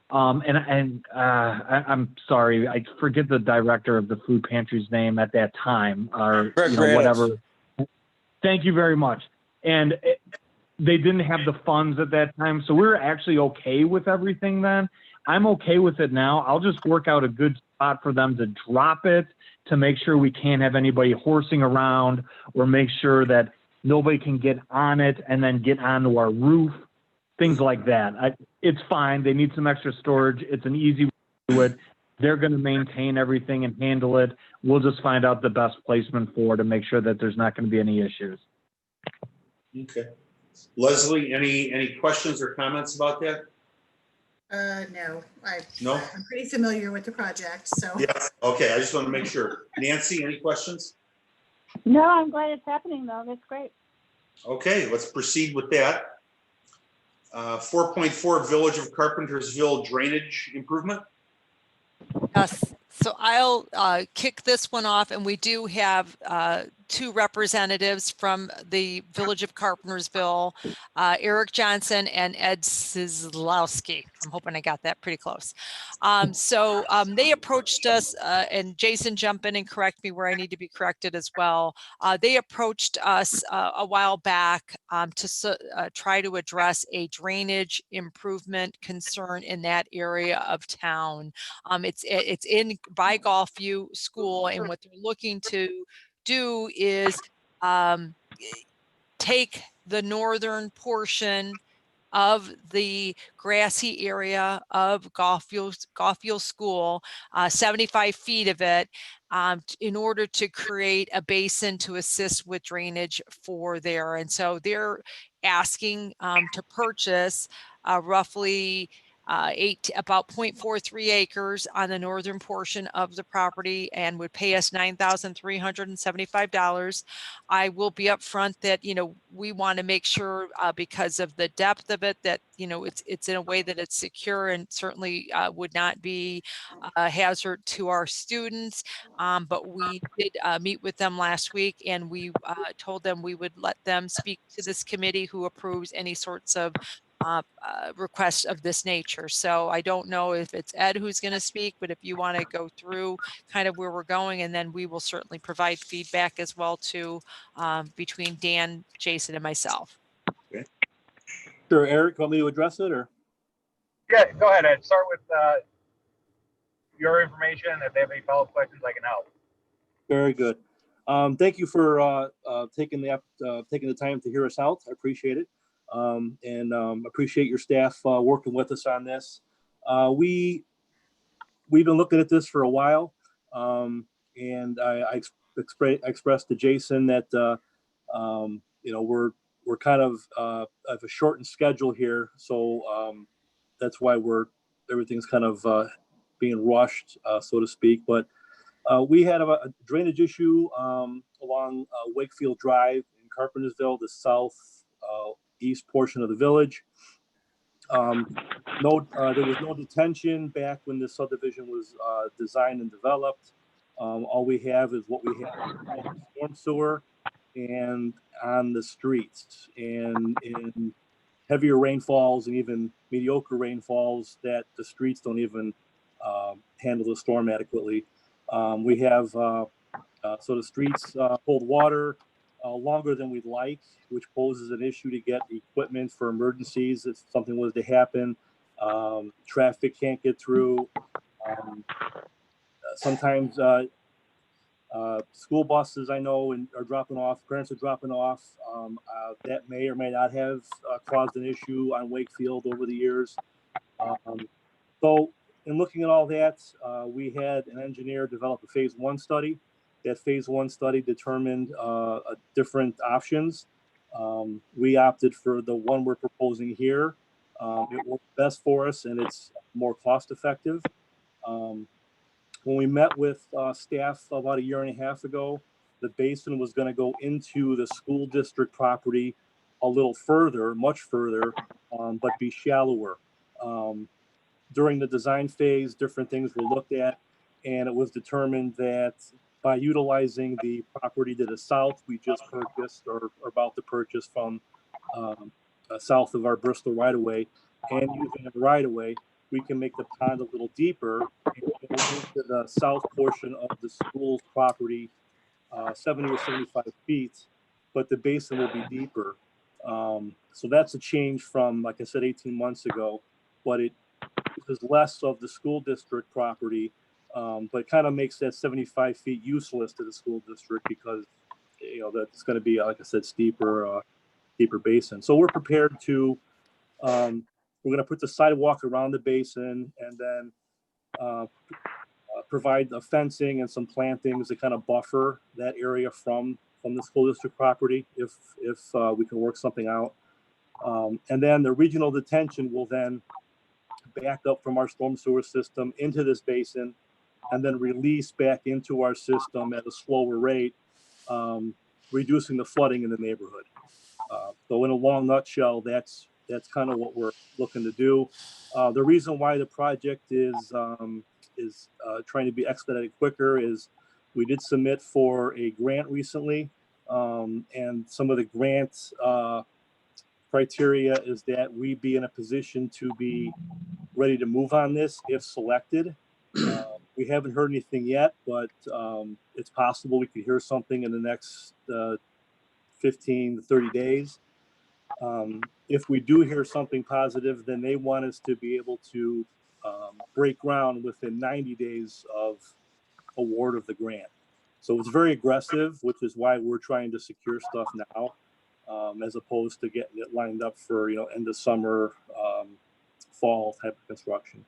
and I'm sorry, I forget the director of the food pantry's name at that time, or whatever. Thank you very much. And they didn't have the funds at that time, so we were actually okay with everything then. I'm okay with it now. I'll just work out a good spot for them to drop it to make sure we can't have anybody horsing around, or make sure that nobody can get on it and then get onto our roof, things like that. It's fine. They need some extra storage. It's an easy way to do it. They're going to maintain everything and handle it. We'll just find out the best placement for it to make sure that there's not going to be any issues. Okay. Leslie, any questions or comments about that? No, No? I'm pretty familiar with the project, so. Yes. Okay, I just want to make sure. Nancy, any questions? No, I'm glad it's happening though. That's great. Okay, let's proceed with that. 4.4 Village of Carpentersville drainage improvement. Yes. So I'll kick this one off, and we do have two representatives from the Village of Carpentersville, Eric Johnson and Ed Sizlowski. I'm hoping I got that pretty close. So they approached us, and Jason, jump in and correct me where I need to be corrected as well. They approached us a while back to try to address a drainage improvement concern in that area of town. It's in by Golfview School, and what they're looking to do is take the northern portion of the grassy area of Golfview School, 75 feet of it, in order to create a basin to assist with drainage for there. And so they're asking to purchase roughly about 0.43 acres on the northern portion of the property and would pay us $9,375. I will be upfront that, we want to make sure because of the depth of it that, it's in a way that it's secure and certainly would not be a hazard to our students. But we did meet with them last week, and we told them we would let them speak to this committee who approves any sorts of requests of this nature. So I don't know if it's Ed who's going to speak, but if you want to go through kind of where we're going, and then we will certainly provide feedback as well to between Dan, Jason, and myself. Sure, Eric, want me to address it or? Yeah, go ahead, Ed. Start with your information. If they have any follow-up questions, I can help. Very good. Thank you for taking the time to hear us out. I appreciate it. And appreciate your staff working with us on this. We've been looking at this for a while, and I expressed to Jason that we're kind of a shortened schedule here, so that's why everything's kind of being rushed, so to speak. But we had a drainage issue along Wakefield Drive in Carpentersville, the southeast portion of the village. There was no detention back when the subdivision was designed and developed. All we have is what we have on the storm sewer and on the streets. And in heavier rainfalls and even mediocre rainfalls, that the streets don't even handle the storm adequately. We have so the streets hold water longer than we'd like, which poses an issue to get equipment for emergencies if something was to happen. Traffic can't get through. Sometimes school buses, I know, are dropping off. Parents are dropping off. That may or may not have caused an issue on Wakefield over the years. So in looking at all that, we had an engineer develop a phase 1 study. That phase 1 study determined different options. We opted for the one we're proposing here. It worked best for us, and it's more cost effective. When we met with staff about a year and a half ago, the basin was going to go into the school district property a little further, much further, but be shallower. During the design phase, different things were looked at, and it was determined that by utilizing the property to the south, we just purchased or are about to purchase from south of our Bristol right-of-way, and using the right-of-way, we can make the pond a little deeper and go into the south portion of the school's property, 70 or 75 feet, but the basin will be deeper. So that's a change from, like I said, 18 months ago, but it is less of the school district property, but kind of makes that 75 feet useless to the school district because, that's going to be, like I said, deeper basin. So we're prepared to, we're going to put the sidewalk around the basin and then provide the fencing and some plantings to kind of buffer that area from the school district property if we can work something out. And then the regional detention will then back up from our storm sewer system into this basin and then release back into our system at a slower rate, reducing the flooding in the neighborhood. So in a long nutshell, that's kind of what we're looking to do. The reason why the project is trying to be expedited quicker is we did submit for a grant recently and some of the grant criteria is that we be in a position to be ready to move on this if selected. We haven't heard anything yet, but it's possible we could hear something in the next 15 to 30 days. If we do hear something positive, then they want us to be able to break ground within 90 days of award of the grant. So it's very aggressive, which is why we're trying to secure stuff now, as opposed to getting it lined up for, end of summer, fall type of construction.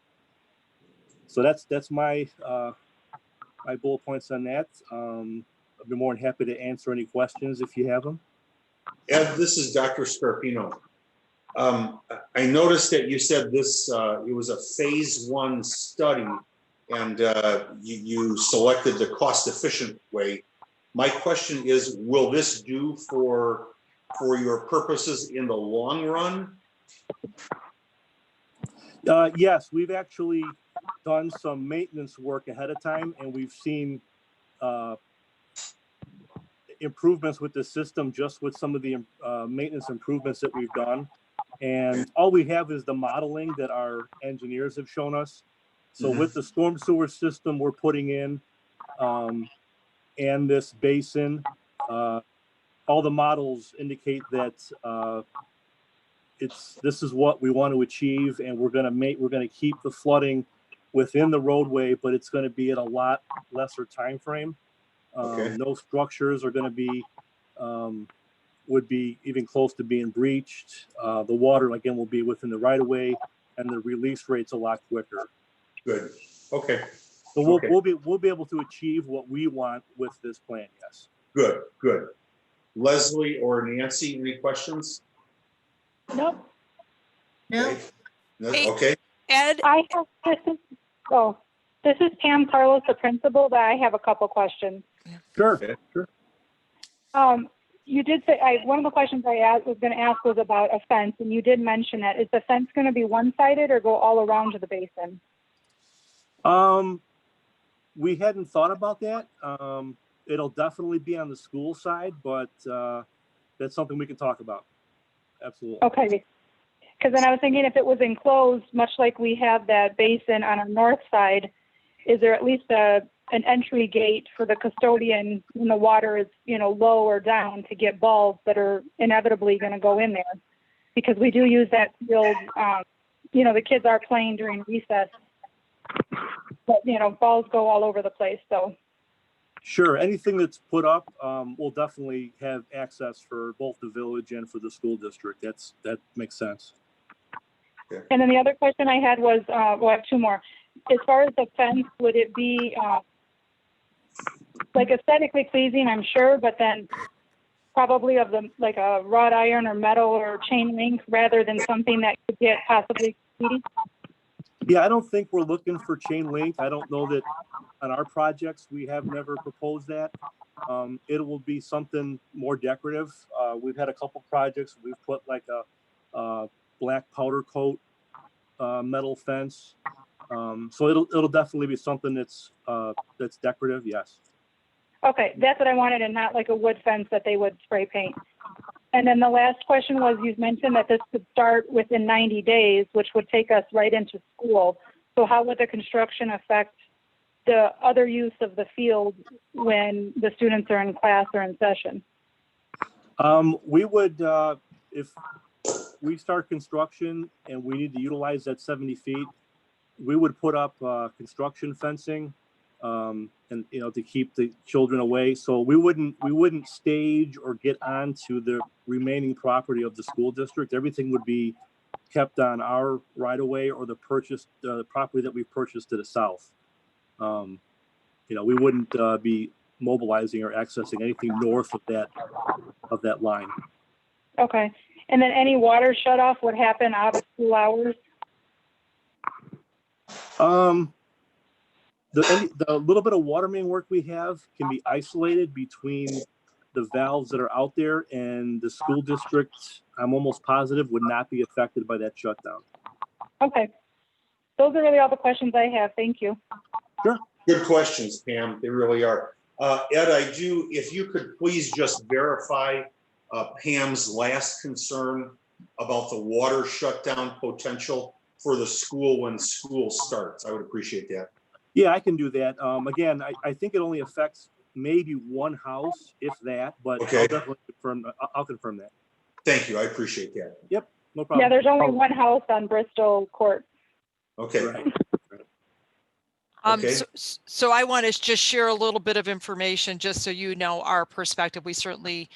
So that's my my bullet points on that. I'd be more than happy to answer any questions if you have them. Ed, this is Dr. Scarpino. I noticed that you said this, it was a phase 1 study, and you selected the cost-efficient way. My question is, will this do for your purposes in the long run? Yes, we've actually done some maintenance work ahead of time, and we've seen improvements with the system just with some of the maintenance improvements that we've done. And all we have is the modeling that our engineers have shown us. So with the storm sewer system we're putting in and this basin, all the models indicate that this is what we want to achieve, and we're going to keep the flooding within the roadway, but it's going to be at a lot lesser time frame. No structures are going to be would be even close to being breached. The water again will be within the right of way, and the release rate's a lot quicker. Good. Okay. So we'll be able to achieve what we want with this plan. Yes. Good. Good. Leslie or Nancy, any questions? Nope. No. Okay. Ed, I have this is Pam Carlos, the principal, but I have a couple questions. Sure. You did say one of the questions I was going to ask was about a fence, and you did mention that. Is the fence going to be one-sided or go all around the basin? We hadn't thought about that. It'll definitely be on the school side, but that's something we can talk about. Absolutely. Okay. Because then I was thinking if it was enclosed, much like we have that basin on our north side, is there at least an entry gate for the custodian when the water is, low or down to get balls that are inevitably going to go in there? Because we do use that field, the kids are playing during recess, but, balls go all over the place, so. Sure. Anything that's put up will definitely have access for both the village and for the school district. That makes sense. Okay. And then the other question I had was, I have two more. As far as the fence, would it be aesthetically pleasing, I'm sure, but then probably of like a wrought iron or metal or chain link rather than something that could get possibly graffiti? Yeah, I don't think we're looking for chain link. I don't know that on our projects we have never proposed that. It will be something more decorative. We've had a couple projects. We've put like a black powder coat metal fence. So it'll definitely be something that's decorative. Yes. Okay, that's what I wanted, and not like a wood fence that they would spray paint. And then the last question was, you mentioned that this could start within 90 days, which would take us right into school. So how would the construction affect the other use of the field when the students are in class or in session? We would, if we start construction and we need to utilize that 70 feet, we would put up construction fencing and to keep the children away. So we wouldn't stage or get onto the remaining property of the school district. Everything would be kept on our right of way or the property that we purchased to the south. We wouldn't be mobilizing or accessing anything north of that line. Okay. And then any water shut off would happen out of school hours? The little bit of water main work we have can be isolated between the valves that are out there, and the school district, I'm almost positive, would not be affected by that shutdown. Okay. Those are really all the questions I have. Thank you. Sure. Good questions, Pam. They really are. Ed, if you could please just verify Pam's last concern about the water shutdown potential for the school when school starts. I would appreciate that. Yeah, I can do that. Again, I think it only affects maybe one house, if that, but Okay. I'll definitely confirm, I'll confirm that. Thank you. I appreciate that. Yep, no problem. Yeah, there's only one house on Bristol Court. Okay. Right. Okay. So I want to just share a little bit of information, just so you know our perspective. We certainly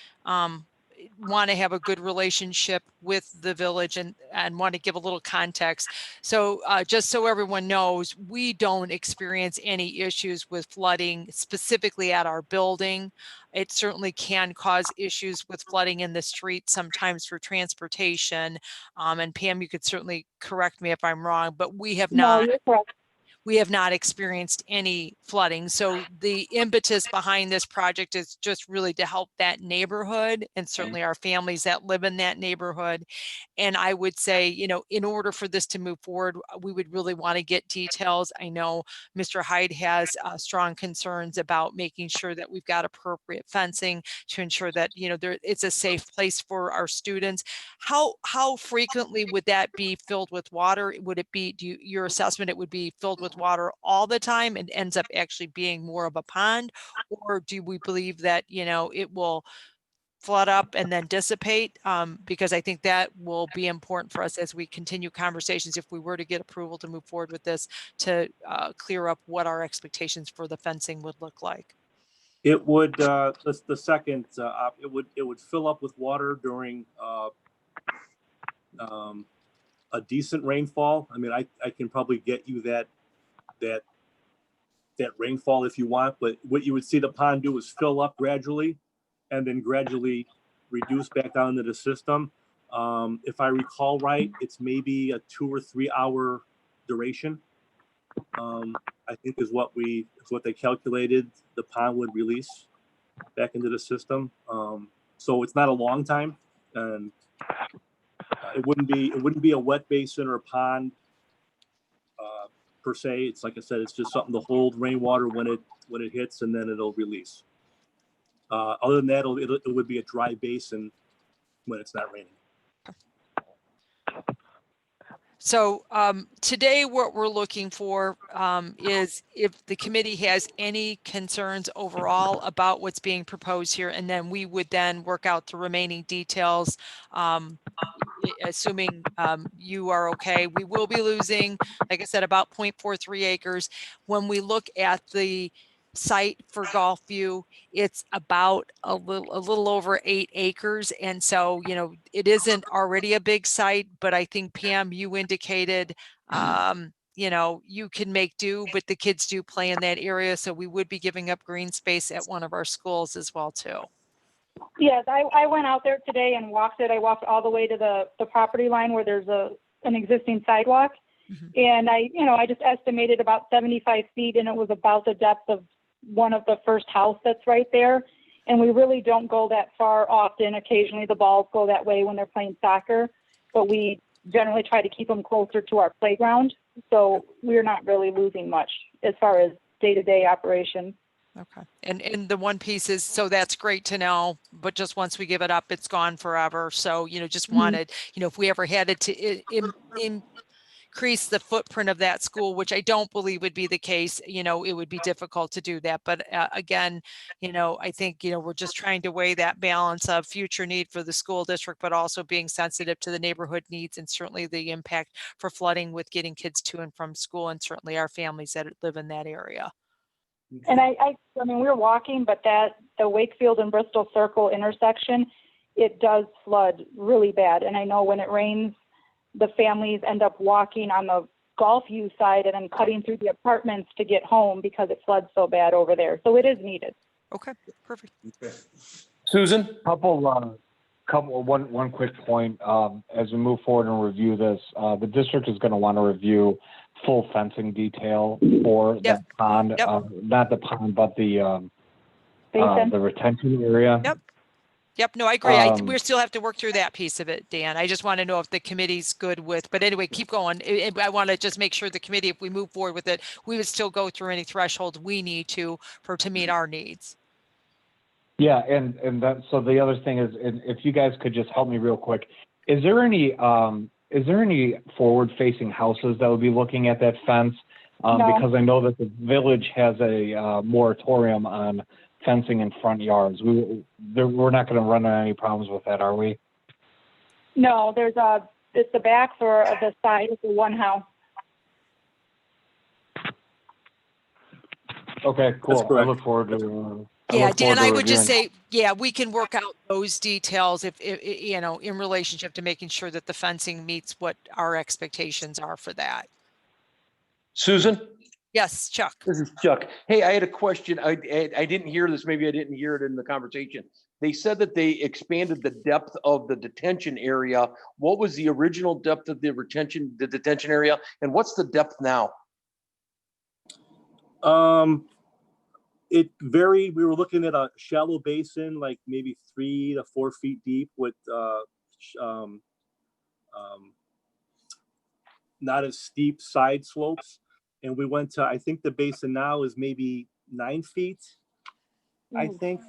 want to have a good relationship with the village and want to give a little context. So just so everyone knows, we don't experience any issues with flooding specifically at our building. It certainly can cause issues with flooding in the street sometimes for transportation. And Pam, you could certainly correct me if I'm wrong, but we have No, not. you're correct. We have not experienced any flooding. So the impetus behind this project is just really to help that neighborhood and certainly our families that live in that neighborhood. And I would say, you know, in order for this to move forward, we would really want to get details. I know Mr. Hyde has strong concerns about making sure that we've got appropriate fencing to ensure that, you know, it's a safe place for our students. How frequently would that be filled with water? Would it be, your assessment, it would be filled with water all the time and ends up actually being more of a pond? Or do we believe that, you know, it will flood up and then dissipate? Because I think that will be important for us as we continue conversations, if we were to get approval to move forward with this, to clear up what our expectations for the fencing would look like. It would, the second, it would fill up with water during a decent rainfall. I mean, I can probably get you that rainfall if you want, but what you would see the pond do is fill up gradually and then gradually reduce back down into the system. If I recall right, it's maybe a 2 or 3 hour duration. I think is what they calculated the pond would release back into the system. So it's not a long time, and it wouldn't be a wet basin or a pond per se. It's like I said, it's just something to hold rainwater when it hits, and then it'll release. Other than that, it would be a dry basin when it's not raining. So today what we're looking for is if the committee has any concerns overall about what's being proposed here, and then we would then work out the remaining details. Assuming you are okay. We will be losing, like I said, about 0.43 acres. When we look at the site for Gulfview, it's about a little over 8 acres. And so, you know, it isn't already a big site, but I think Pam, you indicated, you know, you can make do, but the kids do play in that area. So we would be giving up green space at one of our schools as well too. Yes, I went out there today and walked it. I walked all the way to the property line where there's an existing sidewalk. Mm-hmm. And I just estimated about 75 feet, and it was about the depth of one of the first house that's right there. And we really don't go that far often. Occasionally the balls go that way when they're playing soccer, but we generally try to keep them closer to our playground. So we're not really losing much as far as day-to-day operation. Okay. And the one piece is, so that's great to know, but just once we give it up, it's gone forever. So, you know, just wanted, you know, if we ever had it to increase the footprint of that school, which I don't believe would be the case, you know, it would be difficult to do that. But again, you know, I think, you know, we're just trying to weigh that balance of future need for the school district, but also being sensitive to the neighborhood needs and certainly the impact for flooding with getting kids to and from school, and certainly our families that live in that area. And I mean, we were walking, but the Wakefield and Bristol Circle intersection, it does flood really bad. And I know when it rains, the families end up walking on the Gulfview side and then cutting through the apartments to get home because it floods so bad over there. So it is needed. Okay, perfect. Okay. Susan? One quick point. As we move forward and review this, the district is going to want to review full fencing detail for that pond, not the pond, but the retention area. Yep. Yep, no, I agree. We still have to work through that piece of it, Dan. I just want to know if the committee's good with, but anyway, keep going. I want to just make sure the committee, if we move forward with it, we would still go through any thresholds we need to meet our needs. Yeah, and that, so the other thing is, if you guys could just help me real quick, is there any forward-facing houses that would be looking at that fence? No. Because I know that the village has a moratorium on fencing in front yards. We're not going to run into any problems with that, are we? No, it's the back or the side of the one house. Okay, cool. I correct. look forward to. Yeah, Dan, I would just say, yeah, we can work out those details if you know, in relationship to making sure that the fencing meets what our expectations are for that. Susan? Yes, Chuck. This is Chuck. Hey, I had a question. I didn't hear this. Maybe I didn't hear it in the conversation. They said that they expanded the depth of the detention area. What was the original depth of the detention area, and what's the depth now? It varied. We were looking at a shallow basin, like maybe 3 to 4 feet deep, with not as steep side slopes. And we went to, I think the basin now is maybe 9 feet. I think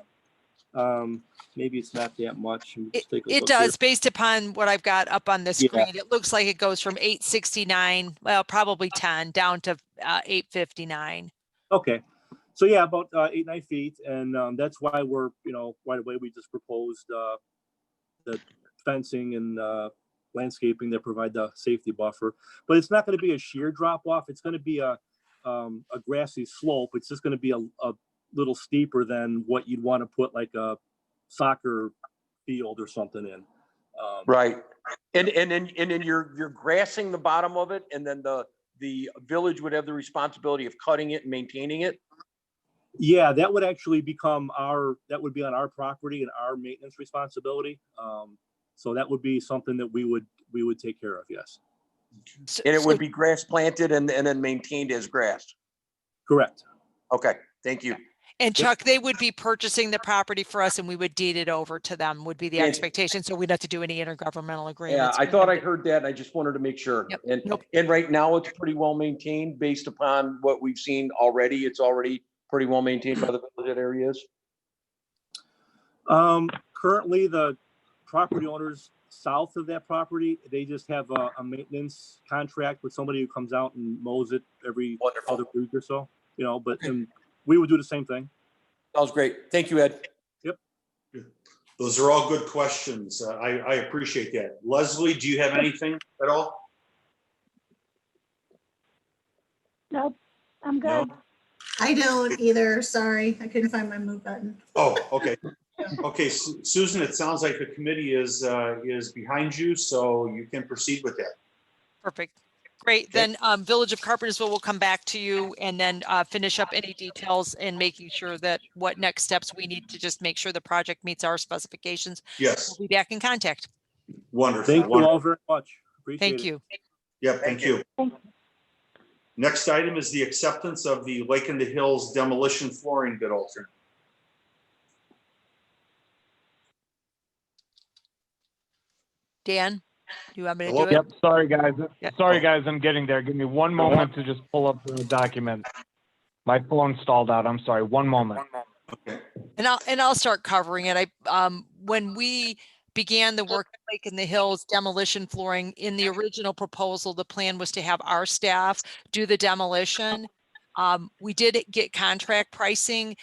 maybe it's not that much. It does, based upon what I've got up on the screen. It looks like it goes from 869, well, probably 10 down to 859. Okay. So yeah, about 8, 9 feet. And that's why we're, right away, we just proposed the fencing and landscaping that provide the safety buffer. But it's not going to be a sheer drop off. It's going to be a grassy slope. It's just going to be a little steeper than what you'd want to put like a soccer field or something in. Right. And then you're grassing the bottom of it, and then the village would have the responsibility of cutting it and maintaining it. Yeah, that would actually become that would be on our property and our maintenance responsibility. So that would be something that we would take care of. Yes. And it would be grass planted and then maintained as grass. Correct. Okay. Thank you. And Chuck, they would be purchasing the property for us and we would deed it over to them, would be the expectation. So we'd have to do any intergovernmental agreements. Yeah, I thought I heard that. And I just wanted to make sure. Yep. And right now it's pretty well maintained based upon what we've seen already. It's already pretty well maintained by the village areas. Currently the property owners south of that property, they just have a maintenance contract with somebody who comes out and mows it every other week or so, but we would do the same thing. Sounds great. Thank you, Ed. Yep. Those are all good questions. I appreciate that. Leslie, do you have anything at all? Nope, I'm good. No? I don't either. Sorry, I couldn't find my move button. Oh, okay. Okay, Susan, it sounds like the committee is behind you, so you can proceed with that. Perfect. Great. Then Village of Carpentersville will come back to you and then finish up any details and making sure that what next steps we need to just make sure the project meets our specifications. Yes. We'll be back in contact. Wonderful. Thank you all very much. Appreciate Thank it. you. Yep, thank you. Next item is the acceptance of the Lake in the Hills demolition flooring bid alternate. Dan, do you want me to Hello? do it? Yep. Sorry, guys. Yeah. Sorry, guys. I'm getting there. Give me one moment to just pull up the document. My phone stalled out. I'm sorry. One moment. Okay. And I'll start covering it. When we began the work at Lake in the Hills demolition flooring, in the original proposal, the plan was to have our staff do the demolition. We did get contract pricing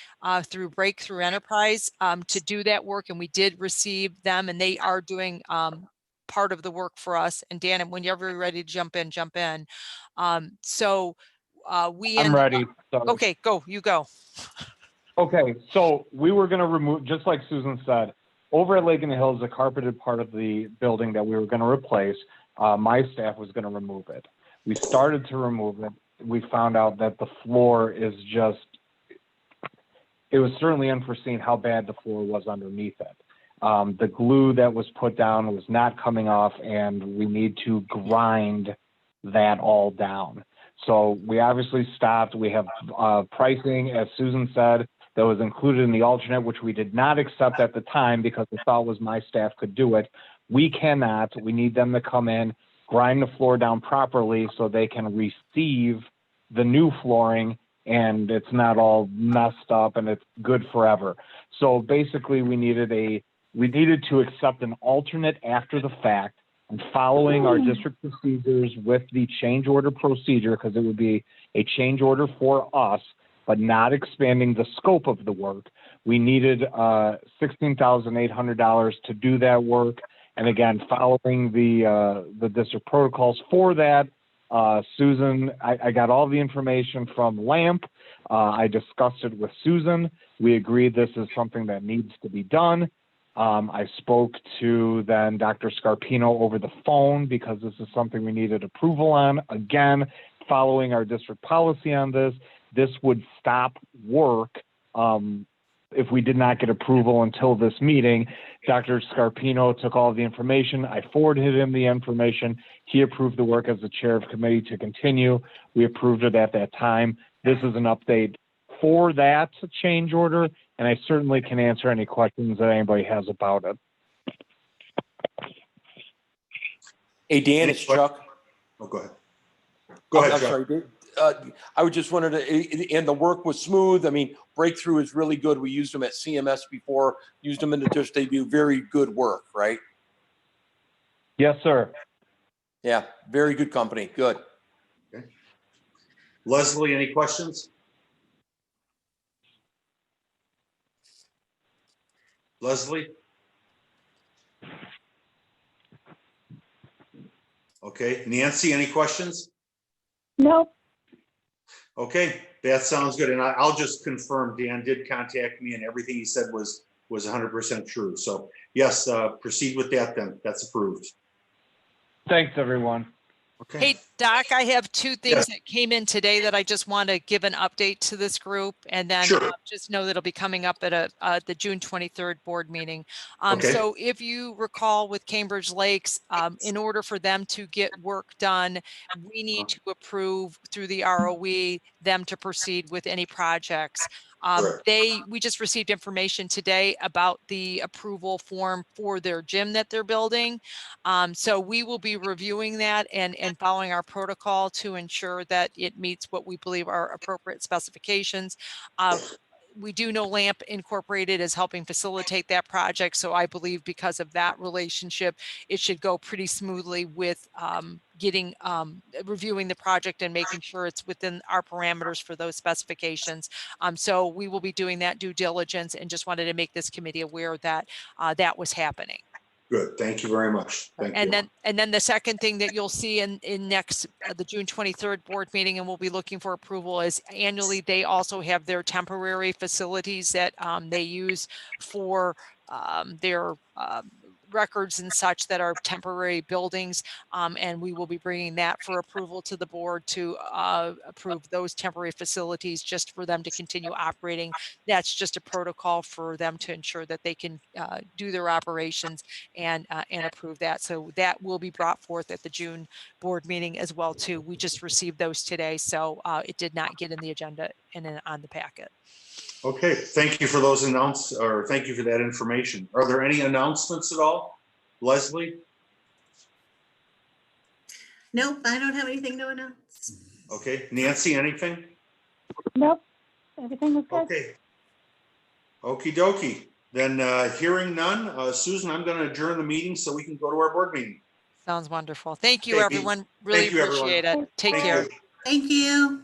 through Breakthrough Enterprise to do that work, and we did receive them, and they are doing part of the work for us. And Dan, whenever you're ready to jump in, jump in. I'm ready. Sorry. Okay, go. You go. Okay, so we were going to remove, just like Susan said, over at Lake in the Hills, the carpeted part of the building that we were going to replace, my staff was going to remove it. We started to remove it. We found out that the floor is just, it was certainly unforeseen how bad the floor was underneath it. The glue that was put down was not coming off, and we need to grind that all down. So we obviously stopped. We have pricing, as Susan said, that was included in the alternate, which we did not accept at the time because the thought was my staff could do it. We cannot. We need them to come in, grind the floor down properly so they can receive the new flooring and it's not all messed up and it's good forever. So basically we needed to accept an alternate after the fact, and following our district procedures with the change order procedure, because it would be a change order for us, but not expanding the scope of the work. We needed $16,800 to do that work. And again, following the district protocols for that, Susan, I got all the information from LAMP. I discussed it with Susan. We agreed this is something that needs to be done. I spoke to then Dr. Scarpino over the phone because this is something we needed approval on. Again, following our district policy on this, this would stop work if we did not get approval until this meeting. Dr. Scarpino took all the information. I forwarded him the information. He approved the work as the chair of committee to continue. We approved it at that time. This is an update for that change order, and I certainly can answer any questions that anybody has about it. Hey, Dan, it's Chuck. Oh, go ahead. Go ahead, I'm Chuck. sorry, Dave. I was just wondering, and the work was smooth. I mean, Breakthrough is really good. We used them at CMS before, used them in the district. They do very good work, right? Yes, sir. Yeah, very good company. Good. Okay. Leslie, any questions? Leslie? Okay. Nancy, any questions? Nope. Okay, that sounds good. And I'll just confirm Dan did contact me and everything he said was 100% true. So yes, proceed with that then. That's approved. Thanks, everyone. Okay. Hey, Doc, I have two things Yes. that came in today that I just want to give an update to this group. And then Sure. just know that it'll be coming up at the June 23rd board meeting. Okay. So if you recall with Cambridge Lakes, in order for them to get work done, we need to approve through the ROE them to proceed with any projects. We just received information today about the approval form for their gym that they're building. So we will be reviewing that and following our protocol to ensure that it meets what we believe are appropriate specifications. We do know LAMP Incorporated is helping facilitate that project. So I believe because of that relationship, it should go pretty smoothly with reviewing the project and making sure it's within our parameters for those specifications. So we will be doing that due diligence and just wanted to make this committee aware that that was happening. Good. Thank you very much. Thank you. And then the second thing that you'll see in next the June 23rd board meeting, and we'll be looking for approval, is annually they also have their temporary facilities that they use for their records and such that are temporary buildings, and we will be bringing that for approval to the board to approve those temporary facilities just for them to continue operating. That's just a protocol for them to ensure that they can do their operations and approve that. So that will be brought forth at the June board meeting as well too. We just received those today, so it did not get in the agenda and on the packet. Okay, thank you for those thank you for that information. Are there any announcements at all? Leslie? Nope, I don't have anything to announce. Okay, Nancy, anything? Nope. Everything was good. Okay. Okie dokie. Then hearing none, Susan, I'm going to adjourn the meeting so we can go to our board meeting. Sounds wonderful. Thank you, Thank you. everyone. Really Thank you, everyone. appreciate it. Take Thank care. you. Thank you.